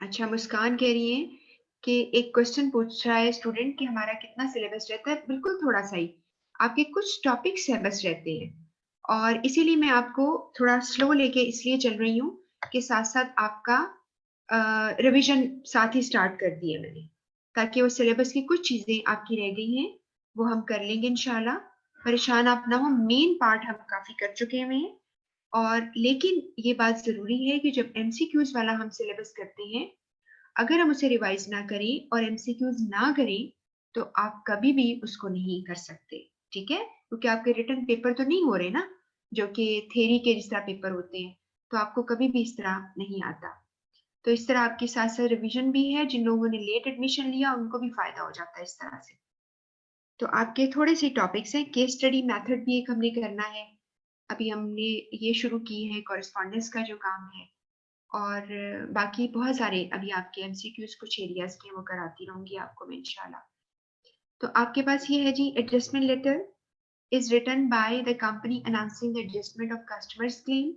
अच्छा, मुस्कान कह रही है कि एक क्वेश्चन पूछ रहा है स्टूडेंट कि हमारा कितना सिलेबस रहता है। बिल्कुल थोड़ा सा ही, आपके कुछ टॉपिक सिलेबस रहते हैं और इसीलिए मैं आपको थोड़ा स्लो लेके इसलिए चल रही हूँ कि साथ साथ आपका रिवीजन साथ ही स्टार्ट कर दिए मैंने, ताकि वो सिलेबस की कुछ चीजें आपकी रह गई हैं वो हम कर लेंगे इंशाल्लाह। परेशान आप ना हो, मेन पार्ट हम काफी कर चुके हुए हैं। और लेकिन ये बात जरूरी है कि जब एमसीक्यूज वाला हम सिलेबस करते हैं, अगर हम उसे रिवाइज ना करें और एमसीक्यूज ना करें तो आप कभी भी उसको नहीं कर सकते, ठीक है, क्योंकि आपके रिटर्न पेपर तो नहीं हो रहे ना, जो कि थ्योरी के जिस तरह पेपर होते हैं, तो आपको कभी भी इस तरह नहीं आता। तो इस तरह आपकी साथ साथ रिविजन भी है, जिन लोगों ने लेट एडमिशन लिया उनको भी फायदा हो जाता है इस तरह से। तो आपके थोड़े से टॉपिक्स हैं, केस स्टडी मेथड भी एक हमने करना है, अभी हमने ये शुरू की है कॉरेस्पॉन्डेंस का जो काम है, और बाकी बहुत सारे अभी आपके एमसीक्यूज कुछ एरियाज के वो कराती रहूंगी आपको मैं इंशाल्लाह। तो आपके पास ये है जी, adjustment letter is written by the company announcing the adjustment of customers claim,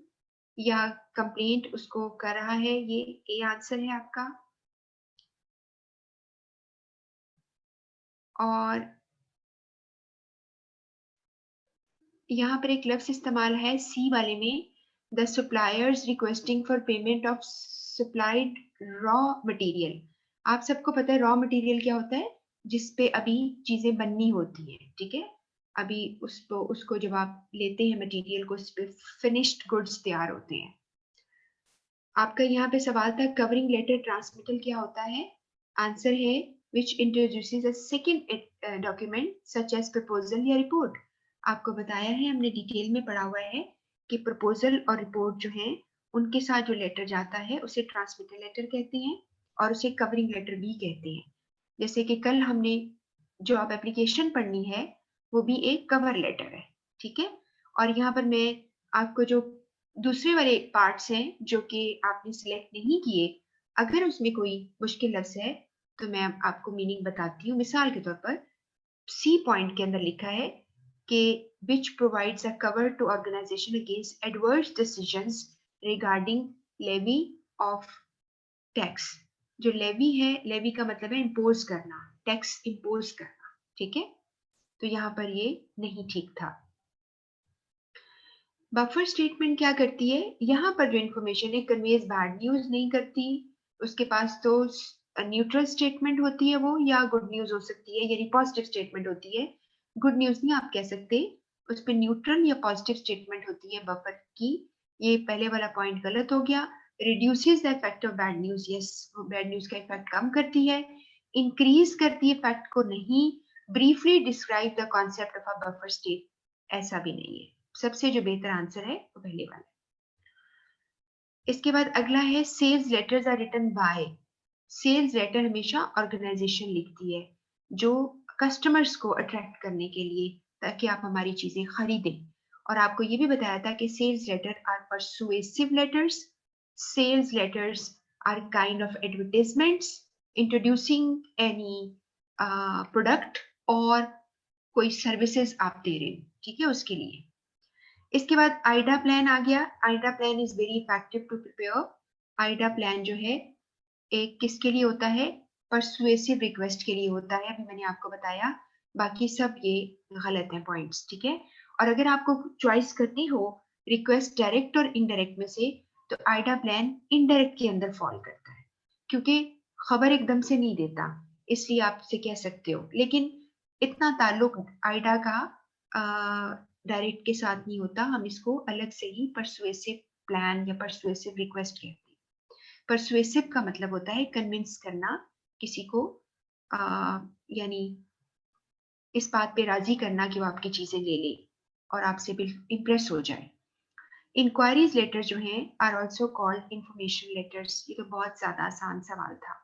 या कंप्लेंट उसको कर रहा है, ये आंसर है आपका। और यहाँ पर एक लफ्ज इस्तेमाल है सी वाले में, the suppliers requesting for payment of supplied raw material. आप सबको पता है रॉ मटेरियल क्या होता है, जिसपे अभी चीजें बननी होती हैं, ठीक है। अभी उसको जब आप लेते हैं मटेरियल को, उस पे फिनिश्ड गुड्स तैयार होते हैं। आपका यहाँ पे सवाल था कवरिंग लेटर ट्रांसमिटल क्या होता है। आंसर है which introduces a second document such as proposal या रिपोर्ट। आपको बताया है, हमने डिटेल में पढ़ा हुआ है कि प्रपोजल और रिपोर्ट जो है उनके साथ जो लेटर जाता है उसे ट्रांसमिटल लेटर कहते हैं और उसे कवरिंग लेटर भी कहते हैं। जैसे कि कल हमने जॉब एप्लीकेशन पढ़नी है, वो भी एक कवर लेटर है, ठीक है। और यहाँ पर मैं आपको जो दूसरे वाले पार्ट्स हैं जो कि आपने सिलेक्ट नहीं किए, अगर उसमें कोई मुश्किल लफ्ज है तो मैं आपको मीनिंग बताती हूँ। मिसाल के तौर पर सी पॉइंट के अंदर लिखा है कि which provides a cover to organization against adverse decisions regarding levy of tax. जो लेवी है, लेवी का मतलब है इम्पोज करना, टैक्स इम्पोज करना, ठीक है। तो यहाँ पर ये नहीं ठीक था। बफर स्टेटमेंट क्या करती है, यहाँ पर जो इंफॉर्मेशन है कन्वेज बैड न्यूज नहीं करती। उसके पास तो न्यूट्रल स्टेटमेंट होती है वो, या गुड न्यूज हो सकती है, यानी पॉजिटिव स्टेटमेंट होती है। गुड न्यूज नहीं आप कह सकते, उस पर न्यूट्रल या पॉजिटिव स्टेटमेंट होती है बफर की। ये पहले वाला पॉइंट गलत हो गया। Reduces the effect of bad news, yes, bad news का इफेक्ट कम करती है। इंक्रीज करती है इफेक्ट को नहीं। Briefly describe the concept of a buffer state, ऐसा भी नहीं है। सबसे जो बेहतर आंसर है वो पहले वाला। इसके बाद अगला है sales letters are written by. Sales letter हमेशा ऑर्गेनाइजेशन लिखती है, जो कस्टमर्स को अट्रैक्ट करने के लिए, ताकि आप हमारी चीजें खरीदें। और आपको ये भी बताया था कि sales letter are persuasive letters. Sales letters are kind of advertisements introducing any product और कोई सर्विसेज आप दे रहे हैं, ठीक है, उसके लिए। इसके बाद आइडा प्लान आ गया। AIDA plan is very effective to prepare. AIDA plan जो है एक किसके लिए होता है, परसुएसिव रिक्वेस्ट के लिए होता है, अभी मैंने आपको बताया। बाकी सब ये गलत है पॉइंट्स, ठीक है। और अगर आपको चॉइस करनी हो रिक्वेस्ट डायरेक्ट और इनडायरेक्ट में से, तो आइडा प्लान इनडायरेक्ट के अंदर फॉल करता है, क्योंकि खबर एकदम से नहीं देता, इसलिए आप उसे कह सकते हो। लेकिन इतना ताल्लुक आइडा का डायरेक्ट के साथ नहीं होता, हम इसको अलग से ही परसुएसिव प्लान या परसुएसिव रिक्वेस्ट कहते हैं। परसुएसिव का मतलब होता है कन्विंस करना किसी को, यानी इस बात पे राजी करना कि वो आपकी चीजें ले ले और आपसे बिल्कुल इम्प्रेस हो जाए। इंक्वायरीज लेटर जो हैं are also called information letters. ये तो बहुत ज्यादा आसान सवाल था।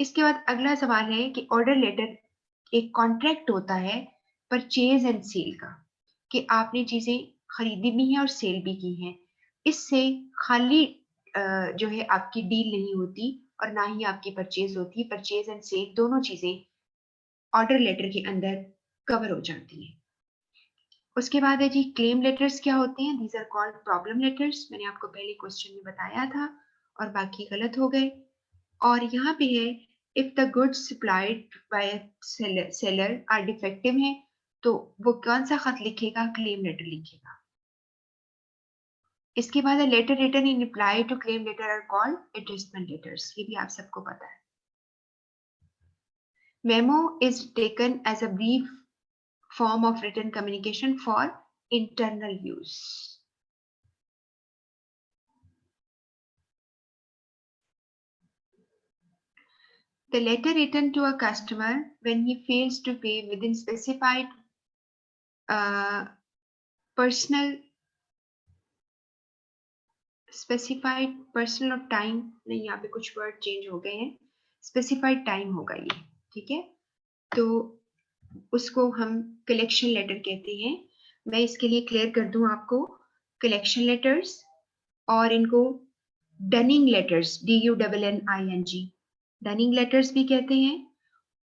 इसके बाद अगला सवाल है कि ऑर्डर लेटर एक कॉन्ट्रैक्ट होता है परचेज एंड सेल का, कि आपने चीजें खरीदी भी हैं और सेल भी की हैं। इससे खाली जो है आपकी डील नहीं होती और ना ही आपकी परचेज होती। परचेज एंड सेल दोनों चीजें ऑर्डर लेटर के अंदर कवर हो जाती हैं। उसके बाद है जी क्लेम लेटर्स क्या होते हैं, these are called problem letters. मैंने आपको पहले क्वेश्चन में बताया था और बाकी गलत हो गए। और यहाँ पे है if the goods supplied by seller are defective है, तो वो कौन सा खत लिखेगा, क्लेम लेटर लिखेगा। इसके बाद letter written in reply to claim letter are called adjustment letters, ये भी आप सबको पता है। Memo is taken as a brief form of written communication for internal use. The letter written to a customer when he fails to pay within specified personal of time, नहीं यहाँ पे कुछ वर्ड चेंज हो गए हैं, स्पेसिफाइड टाइम होगा ये, ठीक है। तो उसको हम कलेक्शन लेटर कहते हैं। मैं इसके लिए क्लियर कर दूं आपको, कलेक्शन लेटर्स और इनको Dunning letters, DUNNING, Dunning letters भी कहते हैं।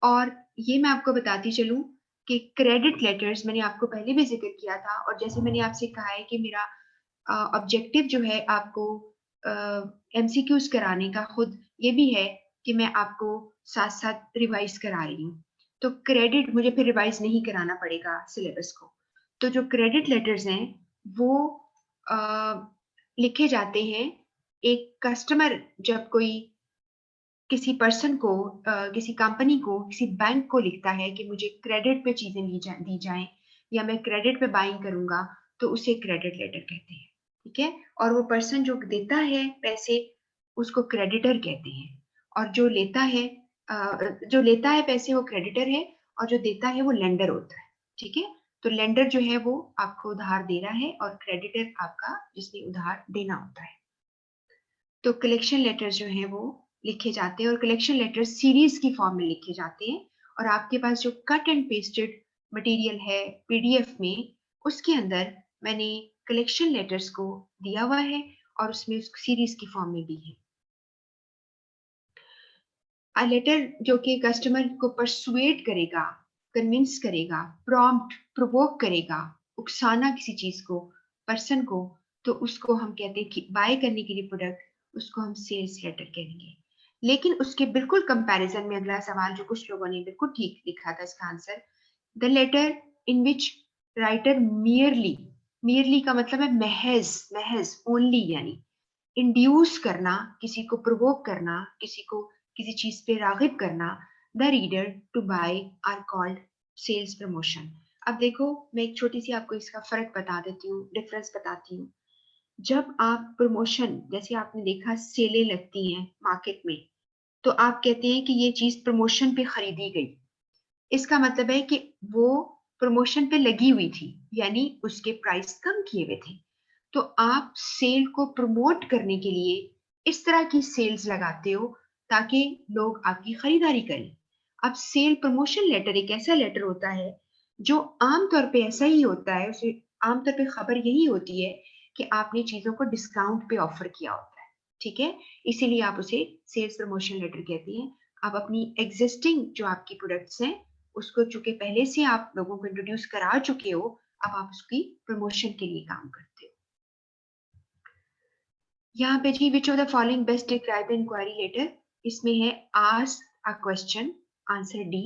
और ये मैं आपको बताती चलूं कि क्रेडिट लेटर्स मैंने आपको पहले भी जिक्र किया था, और जैसे मैंने आपसे कहा है कि मेरा ऑब्जेक्टिव जो है आपको MCQs कराने का खुद ये भी है कि मैं आपको साथ साथ रिवाइज करा रही हूँ। तो क्रेडिट मुझे फिर रिवाइज नहीं कराना पड़ेगा सिलेबस को। तो जो क्रेडिट लेटर्स हैं वो लिखे जाते हैं। एक कस्टमर जब कोई किसी पर्सन को किसी कंपनी को किसी बैंक को लिखता है कि मुझे क्रेडिट पे चीजें दी जाएं या मैं क्रेडिट पे बाइंग करूंगा, तो उसे क्रेडिट लेटर कहते हैं। ठीक है, और वो पर्सन जो देता है पैसे उसको क्रेडिटर कहते हैं, और जो लेता है पैसे वो क्रेडिटर है, और जो देता है वो लेंडर होता है। ठीक है, तो लेंडर जो है वो आपको उधार दे रहा है और क्रेडिटर आपका जिसने उधार देना होता है। तो कलेक्शन लेटर्स जो हैं वो लिखे जाते हैं, और कलेक्शन लेटर्स सीरीज की फॉर्म में लिखे जाते हैं। और आपके पास जो कट एंड पेस्टेड मटेरियल है पीडीएफ में, उसके अंदर मैंने कलेक्शन लेटर्स को दिया हुआ है और उसमें सीरीज की फॉर्म में भी है। अ लेटर जो कि कस्टमर को परसुएट करेगा, कन्विंस करेगा, प्रॉम्प्ट प्रोवोक करेगा, उकसाना किसी चीज को, पर्सन को, तो उसको हम कहते हैं कि बाय करने के लिए प्रोडक्ट, उसको हम सेल्स लेटर कहेंगे। लेकिन उसके बिल्कुल कंपैरिजन में अगला सवाल जो कुछ लोगों ने बिल्कुल ठीक लिखा था इसका answer, the letter in which writer merely का मतलब है महज, महज ओनली, यानी इंड्यूस करना, किसी को प्रोवोक करना, किसी को किसी चीज पे रागिब करना, the reader to buy are called sales promotion. अब देखो मैं एक छोटी सी आपको इसका फर्क बता देती हूँ, डिफरेंस बताती हूँ। जब आप प्रमोशन, जैसे आपने देखा सेलें लगती हैं मार्केट में, तो आप कहते हैं कि ये चीज प्रमोशन पे खरीदी गई। इसका मतलब है कि वो प्रमोशन पे लगी हुई थी, यानी उसके प्राइस कम किए हुए थे। तो आप सेल को प्रमोट करने के लिए इस तरह की सेल्स लगाते हो ताकि लोग आपकी खरीदारी करें। अब सेल प्रमोशन लेटर एक ऐसा लेटर होता है जो आमतौर पे ऐसा ही होता है, उसे आमतौर पे खबर यही होती है कि आपने चीजों को डिस्काउंट पे ऑफर किया होता है। ठीक है, इसीलिए आप उसे सेल्स प्रमोशन लेटर कहते हैं। आप अपनी एग्जिस्टिंग जो आपकी प्रोडक्ट्स हैं उसको चूंकि पहले से आप लोगों को इंट्रोड्यूस करा चुके हो, अब आप उसकी प्रमोशन के लिए काम करते हो। यहाँ पे जी which of the following best describe the inquiry letter, इसमें है ask a question, answer D,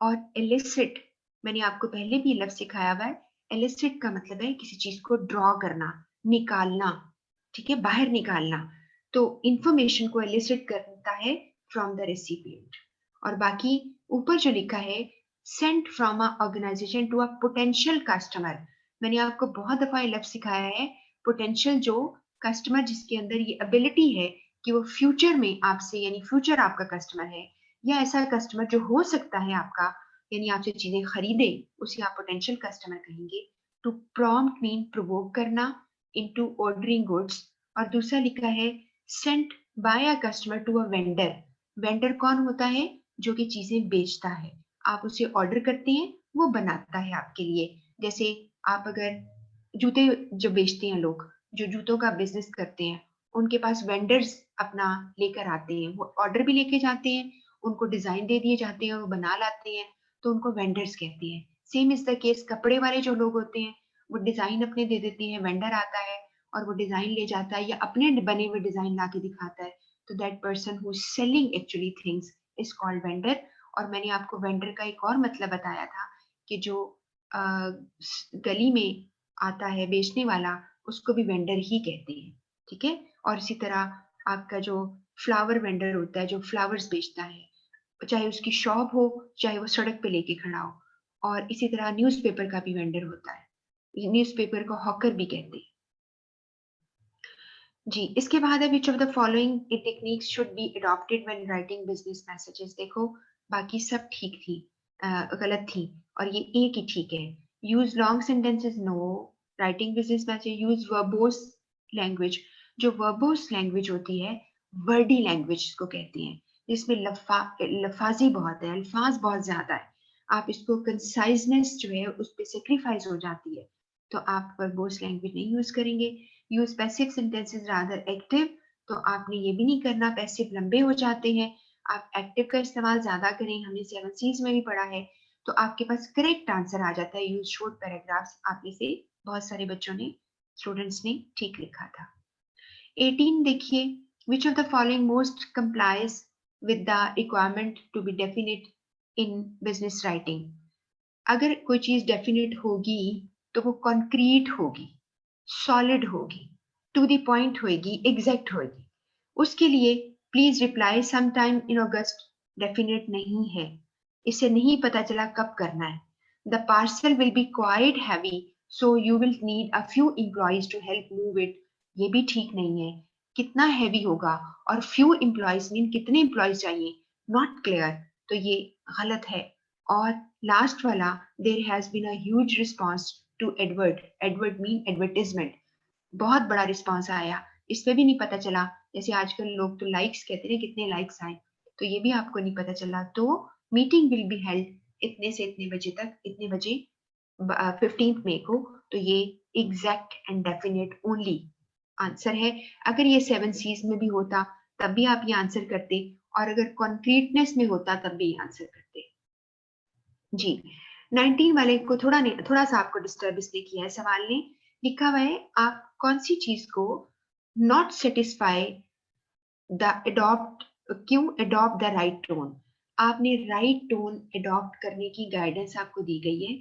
और एलिसिट, मैंने आपको पहले भी लफ्ज सिखाया हुआ है। एलिसिट का मतलब है किसी चीज को ड्रॉ करना, निकालना, ठीक है, बाहर निकालना। तो इंफॉर्मेशन को एलिसिट करता है फ्रॉम द रेसिपिएंट। और बाकी ऊपर जो लिखा है sent from a organization to a potential customer, मैंने आपको बहुत दफा ये लफ्ज सिखाया है। पोटेंशियल जो कस्टमर जिसके अंदर ये एबिलिटी है कि वो फ्यूचर में आपसे, यानी फ्यूचर आपका कस्टमर है, या ऐसा कस्टमर जो हो सकता है आपका, यानी आपसे चीजें खरीदे, उसे आप पोटेंशियल कस्टमर कहेंगे। टू प्रॉम्प्ट मीन प्रोवोक करना, इनटू ऑर्डरिंग गुड्स। और दूसरा लिखा है sent by a customer to a vendor. Vendor कौन होता है? जो कि चीजें बेचता है, आप उसे ऑर्डर करते हैं, वो बनाता है आपके लिए। जैसे आप अगर जूते जो बेचते हैं लोग, जो जूतों का बिजनेस करते हैं, उनके पास वेंडर्स अपना लेकर आते हैं, वो ऑर्डर भी लेके जाते हैं, उनको डिजाइन दे दिए जाते हैं और वो बना लाते हैं, तो उनको वेंडर्स कहते हैं। सेम इज द केस कपड़े वाले जो लोग होते हैं, वो डिजाइन अपने दे देते हैं, वेंडर आता है और वो डिजाइन ले जाता है या अपने बने हुए डिजाइन ला के दिखाता है। तो that person who selling actually things is called vendor. और मैंने आपको वेंडर का एक और मतलब बताया था कि जो गली में आता है बेचने वाला, उसको भी वेंडर ही कहते हैं। ठीक है, और इसी तरह आपका जो फ्लावर वेंडर होता है जो फ्लावर्स बेचता है, चाहे उसकी शॉप हो, चाहे वो सड़क पे लेके खड़ा हो। और इसी तरह न्यूज़पेपर का भी वेंडर होता है, न्यूज़पेपर को हॉकर भी कहते हैं। जी, इसके बाद है विच of the following techniques should be adopted when writing business messages. देखो बाकी सब ठीक थी, गलत थी, और ये एक ही ठीक है। Use long sentences, no. Writing business message, use verbose language. जो वर्बोस लैंग्वेज होती है, वर्डी लैंग्वेज इसको कहते हैं, जिसमें लफाजी बहुत है, अल्फाज बहुत ज्यादा है, आप इसको कंसाइजनेस जो है उस पर सेक्रीफाइस हो जाती है, तो आप वर्बोस लैंग्वेज नहीं यूज करेंगे। Use passive sentences rather active, तो आपने ये भी नहीं करना, पैसिव लंबे हो जाते हैं। आप एक्टिव का इस्तेमाल ज्यादा करें, हमने 7 C's में भी पढ़ा है, तो आपके पास करेक्ट आंसर आ जाता है। यूज शॉर्ट पैराग्राफ्स, आप में से बहुत सारे बच्चों ने, स्टूडेंट्स ने ठीक लिखा था। 18 देखिए, which of the following most complies with the requirement to be definite in business writing. अगर कोई चीज डेफिनेट होगी तो वो कॉन्क्रीट होगी, सॉलिड होगी, टू द पॉइंट होगी, एग्जैक्ट होगी। उसके लिए please reply some time in August definite नहीं है, इसे नहीं पता चला कब करना है। The parcel will be quite heavy, so you will need a few employees to help move it. ये भी ठीक नहीं है, कितना हैवी होगा और फ्यू एम्प्लॉयज मीन कितने एम्प्लॉयज चाहिए, नॉट क्लियर, तो ये गलत है। और लास्ट वाला, there has been a huge response to advert, advert mean advertisement, बहुत बड़ा रिस्पांस आया, इसमें भी नहीं पता चला। जैसे आजकल लोग तो लाइक्स कहते हैं, कितने लाइक्स आए, तो ये भी आपको नहीं पता चला। तो मीटिंग विल बी हेल्ड इतने से इतने बजे तक, इतने बजे 15 मई को। तो ये exact and definite only answer है। अगर ये 7 C's में भी होता तब भी आप ये आंसर करते, और अगर कॉन्क्रीटनेस में होता तब भी आंसर करते। जी, 19 वाले को थोड़ा सा आपको डिस्टर्ब इसलिए किया है सवाल ने। लिखा हुआ है, आप कौन सी चीज को नॉट सेटिस्फाई द अडॉप्ट, क्यों अडॉप्ट द राइट टोन। आपने राइट टोन अडॉप्ट करने की गाइडेंस आपको दी गई है,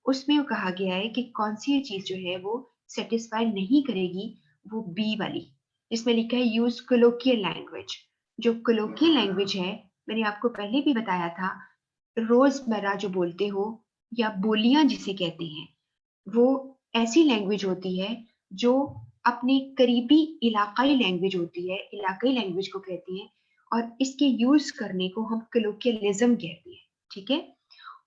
उसमें वो कहा गया है कि कौन सी चीज जो है वो सेटिस्फाई नहीं करेगी, वो बी वाली, जिसमें लिखा है यूज कोलोकियल लैंग्वेज। जो कोलोकियल लैंग्वेज है, मैंने आपको पहले भी बताया था, रोजमर्रा जो बोलते हो या बोलियां जिसे कहते हैं, वो ऐसी लैंग्वेज होती है जो अपने करीबी इलाकाई लैंग्वेज होती है, इलाकाई लैंग्वेज को कहती हैं, और इसके यूज करने को हम कलोकियलिज्म कहते हैं। ठीक है,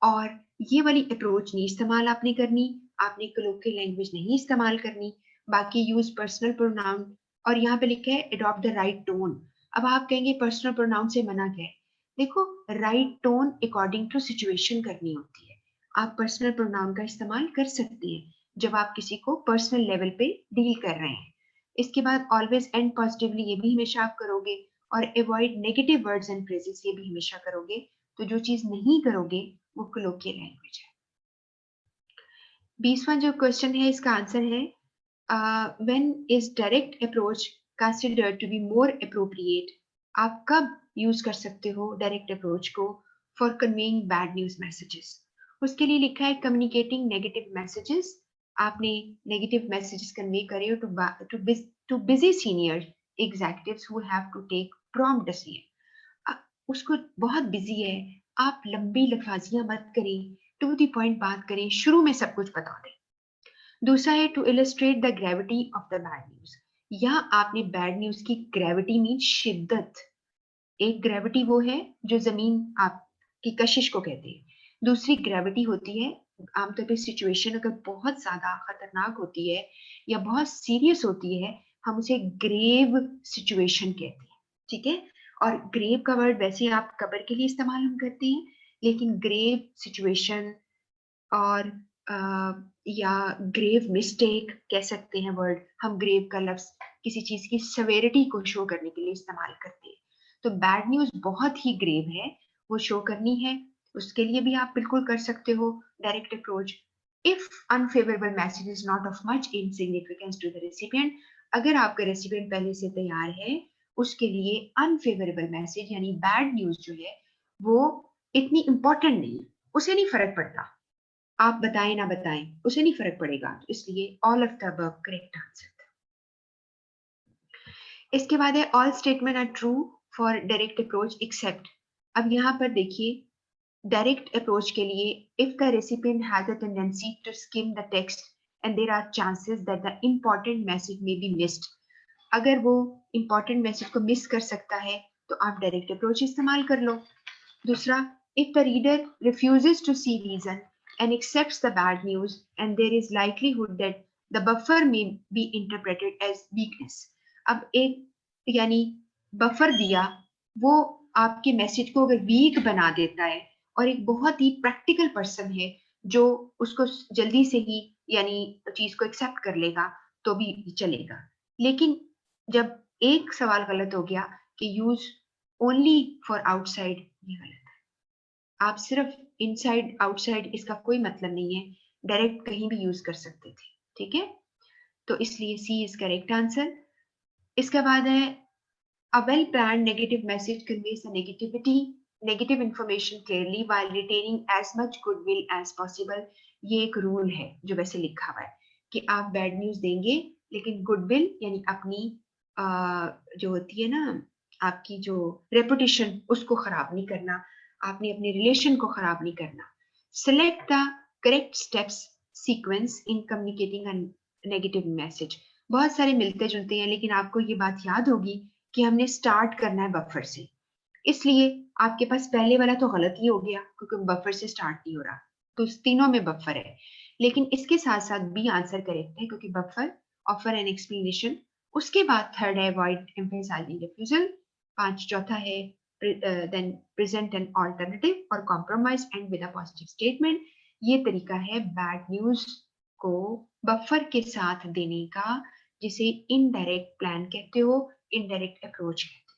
और ये वाली अप्रोच नहीं इस्तेमाल आपने करनी, आपने कलोकियल लैंग्वेज नहीं इस्तेमाल करनी। बाकी यूज पर्सनल प्रोनाउन, और यहाँ पे लिखा है अडॉप्ट द राइट टोन। अब आप कहेंगे पर्सनल प्रोनाउन से मना क्या है। देखो, right tone according to situation करनी होती है। आप पर्सनल प्रोनाउन का इस्तेमाल कर सकते हैं जब आप किसी को पर्सनल लेवल पे डील कर रहे हैं। इसके बाद ऑलवेज एंड पॉजिटिवली, ये भी हमेशा आप करोगे, और avoid negative words and phrases, ये भी हमेशा करोगे। तो जो चीज नहीं करोगे वो कोलोकियल लैंग्वेज है। 20वां जो क्वेश्चन है, इसका आंसर है when is direct approach considered to be more appropriate. आप कब यूज कर सकते हो डायरेक्ट अप्रोच को for conveying bad news messages. उसके लिए लिखा है कम्युनिकेटिंग नेगेटिव मैसेजेस। आपने नेगेटिव मैसेजेस कन्वे करे हो to busy senior executives who have to take prompt decision. उसको बहुत बिजी है, आप लंबी लफाजियां मत करें, टू द पॉइंट बात करें, शुरू में सब कुछ बता दें। दूसरा है to illustrate the gravity of the bad news. यहाँ आपने बैड न्यूज की ग्रेविटी मीन शिद्दत, एक ग्रेविटी वो है जो जमीन आपकी कशिश को कहते हैं, दूसरी ग्रेविटी होती है आमतौर पर सिचुएशन अगर बहुत ज्यादा खतरनाक होती है या बहुत सीरियस होती है, हम उसे ग्रेव सिचुएशन कहते हैं। ठीक है, और ग्रेव का वर्ड वैसे आप कब्र के लिए इस्तेमाल हम करते हैं, लेकिन ग्रेव सिचुएशन और या ग्रेव मिस्टेक कह सकते हैं वर्ड, हम ग्रेव का लफ्ज किसी चीज की सवेरिटी को शो करने के लिए इस्तेमाल करते हैं। तो बैड न्यूज बहुत ही ग्रेव है, वो शो करनी है, उसके लिए भी आप बिल्कुल कर सकते हो direct approach. If unfavourable message is not of much insignificance to the recipient, अगर आपका रेसिपिएंट पहले से तैयार है, उसके लिए अनफेवरेबल मैसेज यानी बैड न्यूज जो है वो इतनी इंपॉर्टेंट नहीं, उसे नहीं फर्क पड़ता, आप बताएं ना बताएं उसे नहीं फर्क पड़ेगा, तो इसलिए all of the above correct answer. इसके बाद है all statement are true for direct approach except. अब यहाँ पर देखिए, डायरेक्ट अप्रोच के लिए if the recipient has a tendency to skim the text and there are chances that the important message may be missed, अगर वो इंपॉर्टेंट मैसेज को मिस कर सकता है तो आप डायरेक्ट अप्रोच इस्तेमाल कर लो। दूसरा, if the reader refuses to see reason and accepts the bad news and there is likelihood that the buffer may be interpreted as weakness। अब एक यानी बफर दिया, वो आपके मैसेज को अगर वीक बना देता है, और एक बहुत ही प्रैक्टिकल पर्सन है जो उसको जल्दी से ही यानी चीज को एक्सेप्ट कर लेगा तो भी चलेगा। लेकिन जब एक सवाल गलत हो गया कि यूज ओनली फॉर आउटसाइड, ये गलत, आप सिर्फ इनसाइड आउटसाइड इसका कोई मतलब नहीं है, डायरेक्ट कहीं भी यूज कर सकते थे। ठीक है, तो इसलिए सी इज करेक्ट आंसर। इसके बाद है a well plan negative message conveys the negativity. Negative information clearly while retaining as much goodwill as possible. ये एक रूल है जो वैसे लिखा हुआ है कि आप बैड न्यूज देंगे लेकिन गुडविल यानी अपनी जो होती है ना आपकी जो रेपुटेशन उसको खराब नहीं करना, आपने अपने रिलेशन को खराब नहीं करना। Select the correct steps sequence in communicating a negative message. बहुत सारे मिलते जुलते हैं लेकिन आपको ये बात याद होगी कि हमने स्टार्ट करना है बफर से, इसलिए आपके पास पहले वाला तो गलत ही हो गया क्योंकि बफर से स्टार्ट नहीं हो रहा, तो तीनों में बफर है। लेकिन इसके साथ साथ बी आंसर करेक्ट है क्योंकि बफर, ऑफर एंड एक्सप्लेनेशन। उसके बाद थर्ड है अवॉइड एम्फेसाइजिंग रिफ्यूजल। पांच चौथा है देन प्रेजेंट एन ऑल्टरनेटिव और compromise and with a positive statement. ये तरीका है बैड न्यूज को बफर के साथ देने का, जिसे इनडायरेक्ट प्लान कहते हो, इनडायरेक्ट अप्रोच कहते हो।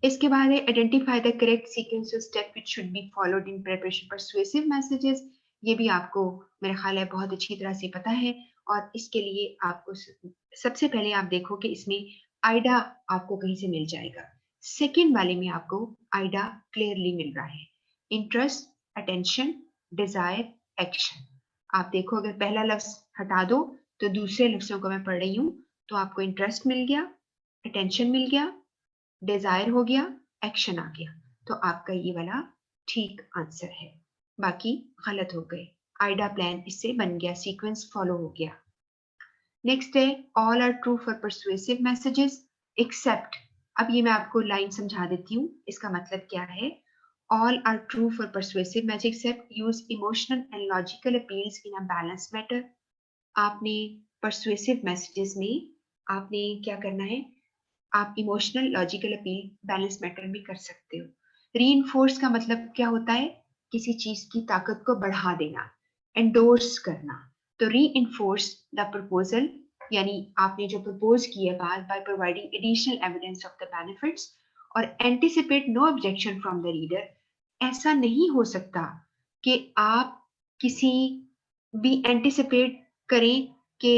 इसके बाद है identify the correct sequence of step which should be followed in preparation persuasive messages. ये भी आपको मेरा ख्याल है बहुत अच्छी तरह से पता है, और इसके लिए आपको सबसे पहले आप देखो कि इसमें आइडा आपको कहीं से मिल जाएगा। सेकेंड वाले में आपको आइडा क्लियरली मिल रहा है, इंटरेस्ट, अटेंशन, डिजायर, एक्शन। आप देखो अगर पहला लफ्ज हटा दो तो दूसरे लफ्जों को मैं पढ़ रही हूँ, तो आपको इंटरेस्ट मिल गया, अटेंशन मिल गया, डिजायर हो गया, एक्शन आ गया, तो आपका ये वाला ठीक आंसर है। बाकी गलत हो गए। आइडा प्लान इससे बन गया, सीक्वेंस फॉलो हो गया। नेक्स्ट है all are true for persuasive messages except. अब ये मैं आपको लाइन समझा देती हूँ, इसका मतलब क्या है। All are true for persuasive message except use emotional and logical appeals in a balance matter. आपने परसुएसिव मैसेजेस में आपने क्या करना है, आप emotional logical appeal balance matter में कर सकते हो। रीइंफोर्स का मतलब क्या होता है, किसी चीज की ताकत को बढ़ा देना, एंडोर्स करना। तो रीइंफोर्स द प्रपोजल यानी आपने जो प्रपोज किया बात by providing additional evidence of the benefits, और anticipate no objection from the reader. ऐसा नहीं हो सकता कि आप किसी भी एंटिसिपेट करें कि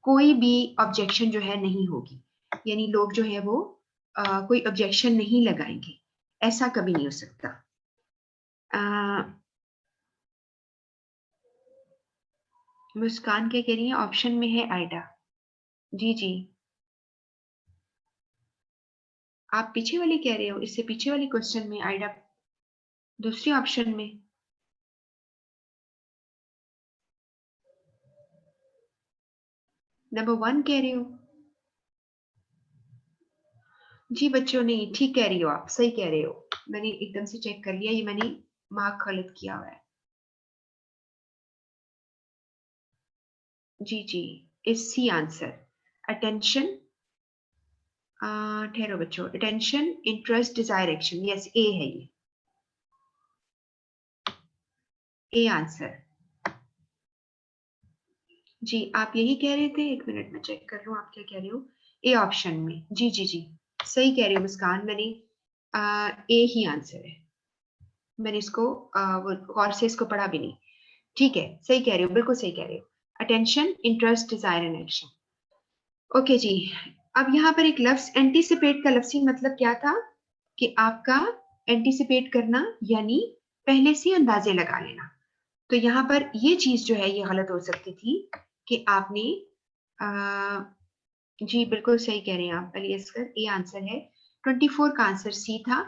कोई भी ऑब्जेक्शन जो है नहीं होगी, यानी लोग जो है वो कोई ऑब्जेक्शन नहीं लगाएंगे, ऐसा कभी नहीं हो सकता। मुस्कान क्या कह रही है, ऑप्शन में है आइडा। जी जी, आप पीछे वाली कह रहे हो, इससे पीछे वाली क्वेश्चन में आइडा दूसरी ऑप्शन में। नंबर 1 कह रहे हो। जी बच्चों, नहीं ठीक कह रही हो, आप सही कह रहे हो, मैंने एकदम से चेक कर लिया, ये मैंने मार्क गलत किया हुआ है। जी जी, इज सी आंसर। अटेंशन, ठहरो बच्चों, attention, interest, desire, action, yes A है ये, ए आंसर। जी आप यही कह रहे थे, एक मिनट में चेक कर लूं आप क्या कह रहे हो। ए ऑप्शन में, जी जी जी, सही कह रहे हो मुस्कान, मैंने ए ही आंसर है, मैंने इसको वो गौर से इसको पढ़ा भी नहीं। ठीक है, सही कह रहे हो, बिल्कुल सही कह रहे हो। Attention, interest, desire and action. Okay जी, अब यहाँ पर एक लफ्ज एंटीसिपेट का लफ्जी मतलब क्या था कि आपका एंटीसिपेट करना यानी पहले से अंदाजे लगा लेना। तो यहाँ पर ये चीज जो है ये गलत हो सकती थी कि आपने जी बिल्कुल सही कह रहे हैं आप अली असगर, ये आंसर है। 24 का आंसर सी था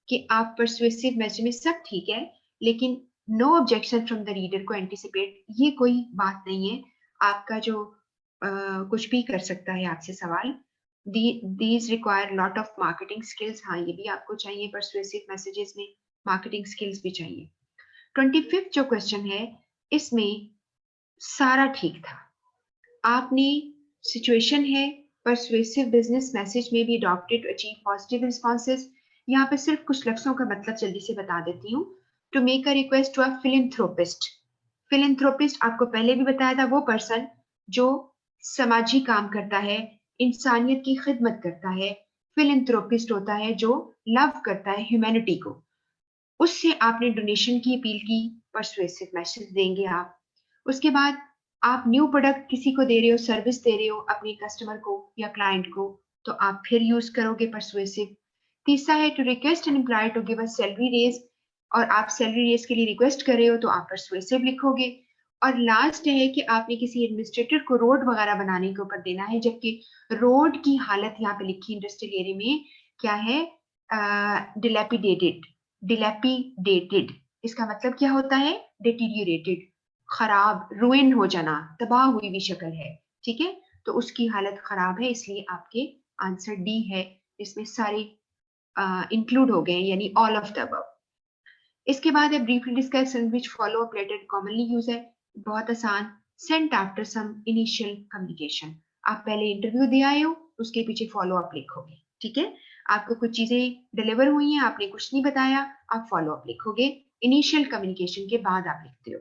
कि आप परसुएसिव मैसेज में सब ठीक है लेकिन no objection from the reader को एंटिसिपेट, ये कोई बात नहीं है। आपका जो कुछ भी कर सकता है आपसे सवाल। These require lot of marketing skills, हाँ ये भी आपको चाहिए परसुएसिव मैसेजेस में, मार्केटिंग स्किल्स भी चाहिए। 25 जो क्वेश्चन है इसमें सारा ठीक था। आपने सिचुएशन है परसुएसिव बिजनेस मैसेज में भी adopted to achieve positive responses. यहाँ पे सिर्फ कुछ लफ्जों का मतलब जल्दी से बता देती हूँ। To make a request to a philanthropist. Philanthropist आपको पहले भी बताया था, वो पर्सन जो समाजी काम करता है, इंसानियत की खिदमत करता है। फिलैंथ्रोपिस्ट होता है जो लव करता है ह्यूमैनिटी को, उससे आपने डोनेशन की अपील की, परसुएसिव मैसेज देंगे आप। उसके बाद आप न्यू प्रोडक्ट किसी को दे रहे हो, सर्विस दे रहे हो अपने कस्टमर को या क्लाइंट को, तो आप फिर यूज करोगे परसुएसिव। तीसरा है to request an employer to give a salary raise, और आप सैलरी रेज के लिए रिक्वेस्ट कर रहे हो तो आप परसुएसिव लिखोगे। और लास्ट है कि आपने किसी एडमिनिस्ट्रेटर को रोड वगैरह बनाने के ऊपर देना है, जबकि रोड की हालत यहाँ पे लिखी इंडस्ट्रियल एरिया में क्या है, डिलेपिडेटेड। डिलेपिडेटेड इसका मतलब क्या होता है, डिटीरियोरेटेड, खराब, रुइन हो जाना, तबाह हुई हुई शक्ल है, ठीक है। तो उसकी हालत खराब है, इसलिए आपके आंसर डी है, इसमें सारे इंक्लूड हो गए, यानी ऑल ऑफ द अबव। इसके बाद है briefly discuss which follow up letter commonly use है, बहुत आसान, sent after some initial communication. आप पहले इंटरव्यू दे आए हो, उसके पीछे फॉलो अप लिखोगे, ठीक है। आपको कुछ चीजें डिलीवर हुई हैं, आपने कुछ नहीं बताया, आप फॉलो अप लिखोगे, इनिशियल कम्युनिकेशन के बाद आप लिखते हो।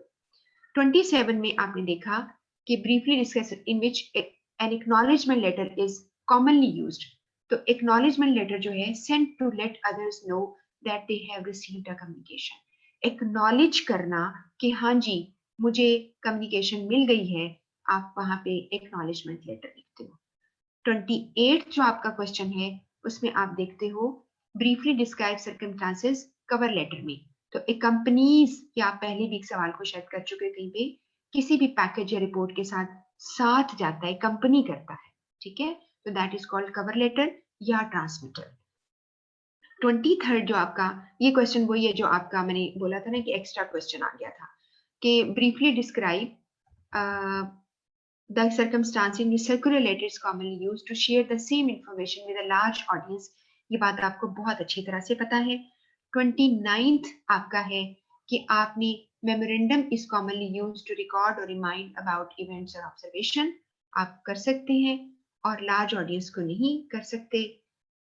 27 में आपने देखा कि briefly discuss in which an acknowledgement letter is commonly used. तो एक्नॉलेजमेंट लेटर जो है, sent to let others know that they have received a communication. Acknowledge करना कि हाँ जी मुझे कम्युनिकेशन मिल गई है, आप वहां पे एक्नॉलेजमेंट लेटर लिखते हो। 28 जो आपका क्वेश्चन है, उसमें आप देखते हो briefly describe circumstances cover letter में। तो एक कंपनीज, या आप पहले भी एक सवाल को शायद कर चुके कहीं पे, किसी भी पैकेज या रिपोर्ट के साथ साथ जाता है, कंपनी करता है, ठीक है। तो that is called cover letter या ट्रांसमिटर। 23 जो आपका ये क्वेश्चन वही है जो आपका मैंने बोला था ना कि एक्स्ट्रा क्वेश्चन आ गया था, कि briefly describe the circumstance in which circular letter is commonly used to share the same information with a large audience। ये बात आपको बहुत अच्छी तरह से पता है। 29th आपका है कि आपने memorandum is commonly used to record और रिमाइंड अबाउट इवेंट्स और ऑब्जर्वेशन, आप कर सकते हैं, और लार्ज ऑडियंस को नहीं कर सकते।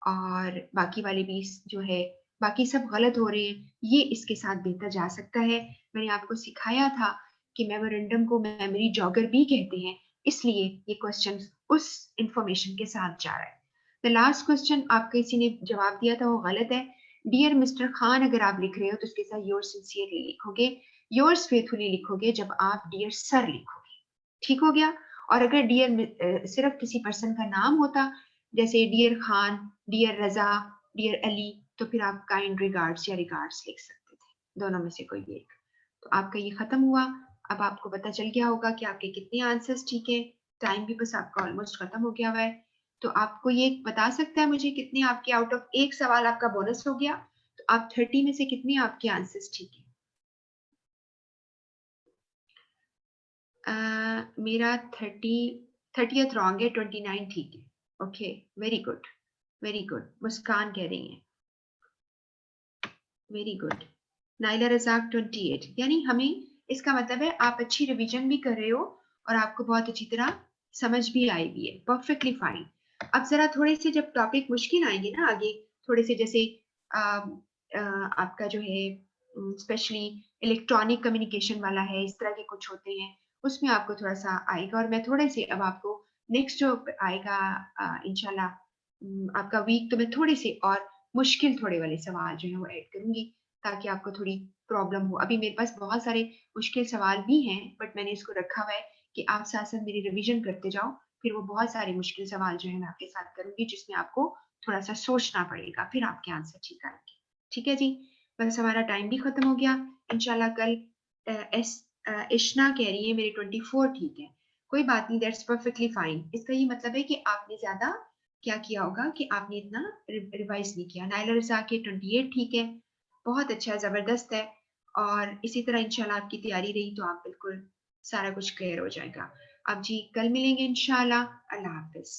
और बाकी वाले भी जो है, बाकी सब गलत हो रहे हैं, ये इसके साथ बेहतर जा सकता है। मैंने आपको सिखाया था कि मेमोरेंडम को मेमोरी जॉगर भी कहते हैं, इसलिए ये क्वेश्चन उस इंफॉर्मेशन के साथ जा रहा है। द लास्ट क्वेश्चन आपका किसी ने जवाब दिया था, वो गलत है। डियर मिस्टर खान अगर आप लिख रहे हो तो उसके साथ योर सिंसियरली लिखोगे, योर्स फेथफुली लिखोगे जब आप डियर सर लिखोगे, ठीक हो गया। और अगर डियर सिर्फ किसी पर्सन का नाम होता, जैसे डियर खान, डियर रजा, डियर अली, तो फिर आप काइंड रिगार्ड्स या रिगार्ड्स लिख सकते थे, दोनों में से कोई एक। तो आपका ये खत्म हुआ। अब आपको पता चल गया होगा कि आपके कितने आंसर्स ठीक है। टाइम भी बस आपका ऑलमोस्ट खत्म हो गया हुआ है। तो आपको ये बता सकता है मुझे कितने आपके आउट ऑफ एक सवाल आपका बोनस हो गया, तो आप 30 में से कितने आपके आंसर्स ठीक है? मेरा 30th रॉन्ग है, 29 ठीक है। Okay, very good, very good. Muskaan कह रही है वेरी गुड। नाइला रजाक 28, यानी हमें इसका मतलब है आप अच्छी रिवीजन भी कर रहे हो और आपको बहुत अच्छी तरह समझ भी आई भी है, परफेक्टली फाइन। अब जरा थोड़े से जब टॉपिक मुश्किल आएंगे ना आगे, थोड़े से जैसे आपका जो है स्पेशली इलेक्ट्रॉनिक कम्युनिकेशन वाला है, इस तरह के कुछ होते हैं, उसमें आपको थोड़ा सा आएगा। और मैं थोड़े से अब आपको नेक्स्ट जो आएगा इंशाल्लाह आपका वीक, तो मैं थोड़े से और मुश्किल थोड़े वाले सवाल जो है वो ऐड करूंगी, ताकि आपको थोड़ी प्रॉब्लम हो। अभी मेरे पास बहुत सारे मुश्किल सवाल भी हैं, बट मैंने इसको रखा हुआ है कि आप साथ साथ मेरी रिवीजन करते जाओ, फिर वो बहुत सारे मुश्किल सवाल जो है मैं आपके साथ करूंगी, जिसमें आपको थोड़ा सा सोचना पड़ेगा, फिर आपके आंसर ठीक आएंगे। ठीक है जी, बस हमारा टाइम भी खत्म हो गया। इंशाल्लाह कल इश्ना कह रही है मेरे 24 ठीक है, कोई बात नहीं, दैट्स परफेक्टली फाइन। इसका ये मतलब है कि आपने ज्यादा क्या किया होगा कि आपने इतना रिवाइज नहीं किया। नाइला रजा के 28 ठीक है, बहुत अच्छा, जबरदस्त है। और इसी तरह इंशाल्लाह आपकी तैयारी रही तो आप बिल्कुल सारा कुछ क्लियर हो जाएगा। अब जी कल मिलेंगे इंशाल्लाह। अल्लाह हाफिज।